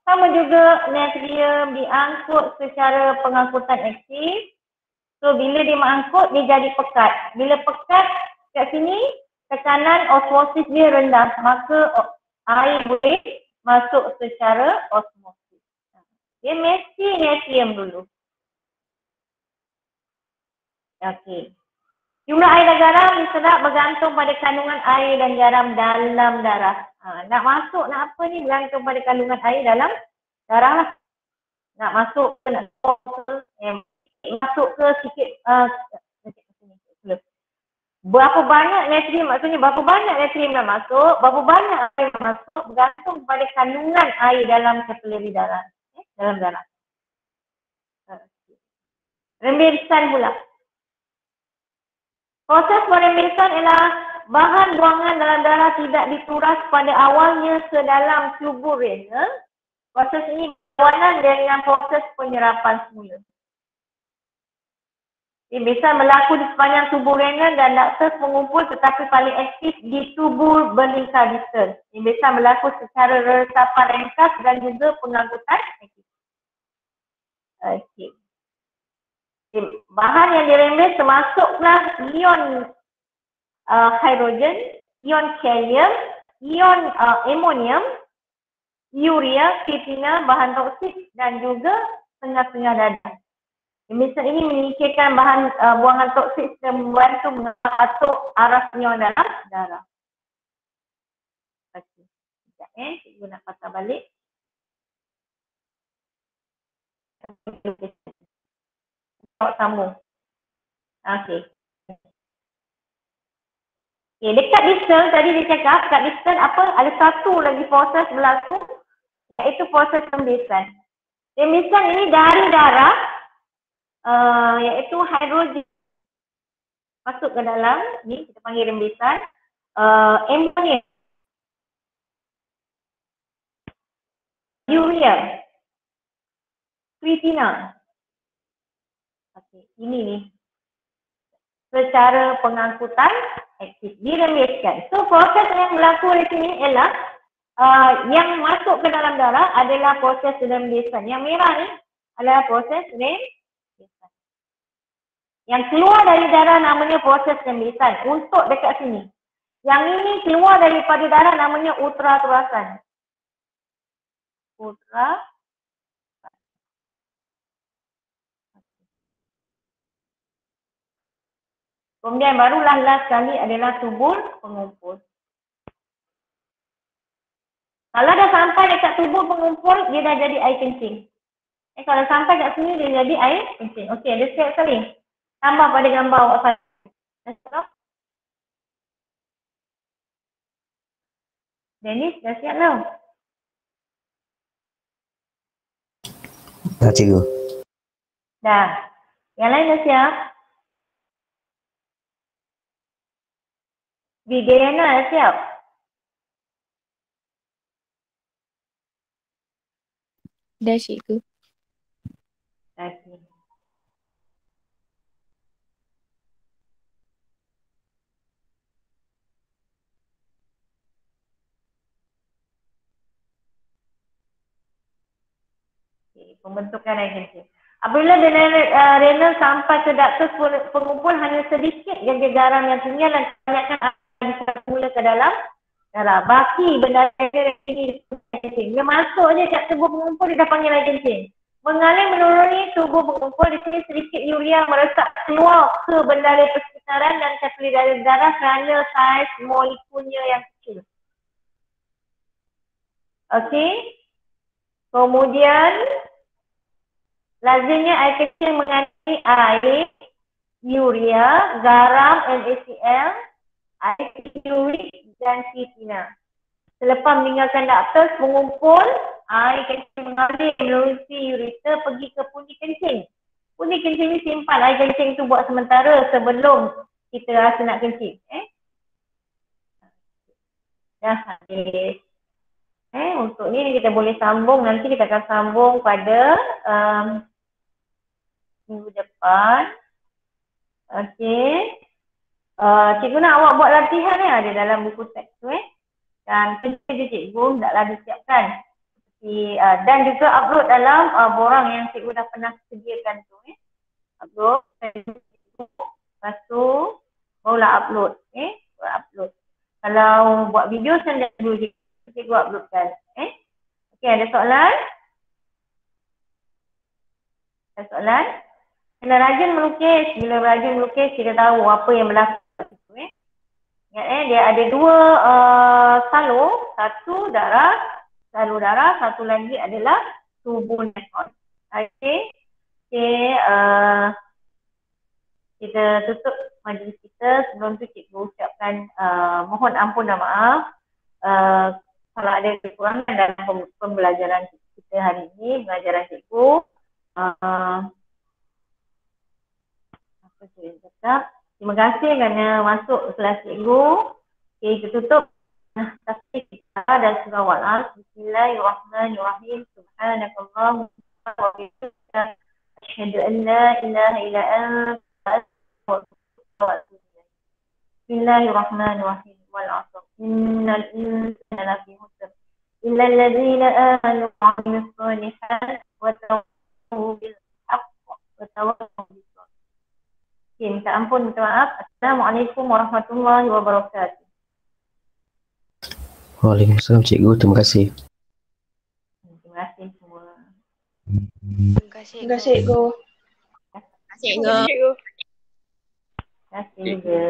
Sama juga natrium diangkut secara pengangkutan aktif. So bila dia mengangkut, dia jadi pekat. Bila pekat kat sini, tekanan osmosis dia rendah. Maka air boleh masuk secara osmosis. Dia mesti natrium dulu. Okey. Jumlah air dan garam diserap bergantung pada kandungan air dan garam dalam darah. Nak masuk nak apa ni bergantung pada kandungan air dalam darah lah. Nak masuk ke nak masuk ke sikit berapa banyak natrium, maksudnya berapa banyak natrium dah masuk, berapa banyak air dah masuk bergantung pada kandungan air dalam kapilari darah. Dalam darah. Rembesan pula. Proses merembeskan ialah bahan buangan dalam darah tidak dituras pada awalnya ke dalam tubur renal. Proses ini berlawanan dengan proses penyerapan semula. Ia biasa berlaku di sepanjang tubur renal dan ductus mengumpul tetapi paling aktif di tubur belingkar distal. Ia biasa berlaku secara resapan ringkas dan juga pengangkutan aktif. Okey. Bahan yang dirembes termasuklah ion hidrogen, ion kalium, ion amonium, urea, creatinine, bahan toksik dan juga tengah-tengah dadah. Rembesan ini menyingkirkan bahan buangan toksik dan membantu mengatur arah penyuapan dalam darah. Okey. Sekejap cikgu nak patah balik. Awak sambung. Okey. Okay, dekat distal tadi dia cakap, dekat distal apa? Ada satu lagi proses berlaku, iaitu proses rembesan. Rembesan ini dari darah, iaitu hidrogen masuk ke dalam, ni kita panggil rembesan, ammonia, urea, creatina. Okey, ini ni. Secara pengangkutan aktif dirembeskan. So proses yang berlaku di sini ialah yang masuk ke dalam darah adalah proses rembesan. Yang merah ni adalah proses rembesan. Yang keluar dari darah namanya proses rembesan. Untuk dekat sini. Yang ini keluar daripada darah namanya ultraterasan. Kemudian barulah last sekali adalah tubul pengumpul. Kalau dah sampai dekat tubul pengumpul, dia dah jadi air kencing. Kalau sampai kat sini, dia jadi air kencing. Okey, ada siap sekali. Tambah pada gambar awak saya. Dennis, dah siap tau? Dah cikgu. Dah. Yang lain dah siap? Vidiana dah siap? Dah cikgu. Okey. Pembentukan air kencing. Apabila renal sampai ke ductus pengumpul, hanya sedikit saja garam yang tinggal dan kebanyakan air semula ke dalam darah. Baki benda air ini kencing. Dia masuk je kat tubuh pengumpul, dia dah panggil air kencing. Mengalir menuruni tubuh pengumpul, di sini sedikit urea meresap keluar ke benda persekitaran dan kapilari darah kerana saiz molekulnya yang kecil. Okey. Kemudian lazimnya air kecil mengandungi air, urea, garam, NaCl, air urik dan creatina. Selepas meninggalkan ductus mengumpul, air kecil mengalir melalui ureter pergi ke pundi kencing. Pundi kencing ni simpan air kencing tu buat sementara sebelum kita rasa nak kencing. Dah habis. Untuk ni kita boleh sambung, nanti kita akan sambung pada minggu depan. Okey. Cikgu nak awak buat latihan ada dalam buku teks tu dan kerja cikgu taklah disiapkan. Dan juga upload dalam borang yang cikgu dah pernah sediakan tu. Upload. Lepas tu barulah upload. Upload. Kalau buat video saya dulu cikgu uploadkan. Okey, ada soalan? Ada soalan? Bila rajin melukis, kita tahu apa yang berlaku. Ingat dia ada dua salur, satu darah, salur darah, satu lagi adalah tubuh nekron. Okey. Kita tutup majlis kita. Sebelum tu cikgu ucapkan mohon ampun dan maaf kalau ada kekurangan dalam pembelajaran kita hari ini, pembelajaran cikgu. Apa cikgu cakap? Terima kasih kerana masuk kelas cikgu. Okey, kita tutup tasbih kita dan surah Al-As. Bismillahirrahmanirrahim. Subhanakallahumma wa bihamdika asyhadu an la ilaha illa anta astaghfiruka wa atubu ilaik. Bismillahirrahmanirrahim. Wal 'asr. Innal insana lafi khusr. Illa alladhina amanu wa 'amilus shalihat wa tawassaw bil haqq wa tawassaw bis sabr. Okay, minta ampun, minta maaf. Assalamualaikum warahmatullahi wabarakatuh. Waalaikumsalam cikgu, terima kasih. Terima kasih semua. Terima kasih. Terima kasih, Cikgu. Terima kasih. Cikgu. Terima kasih juga.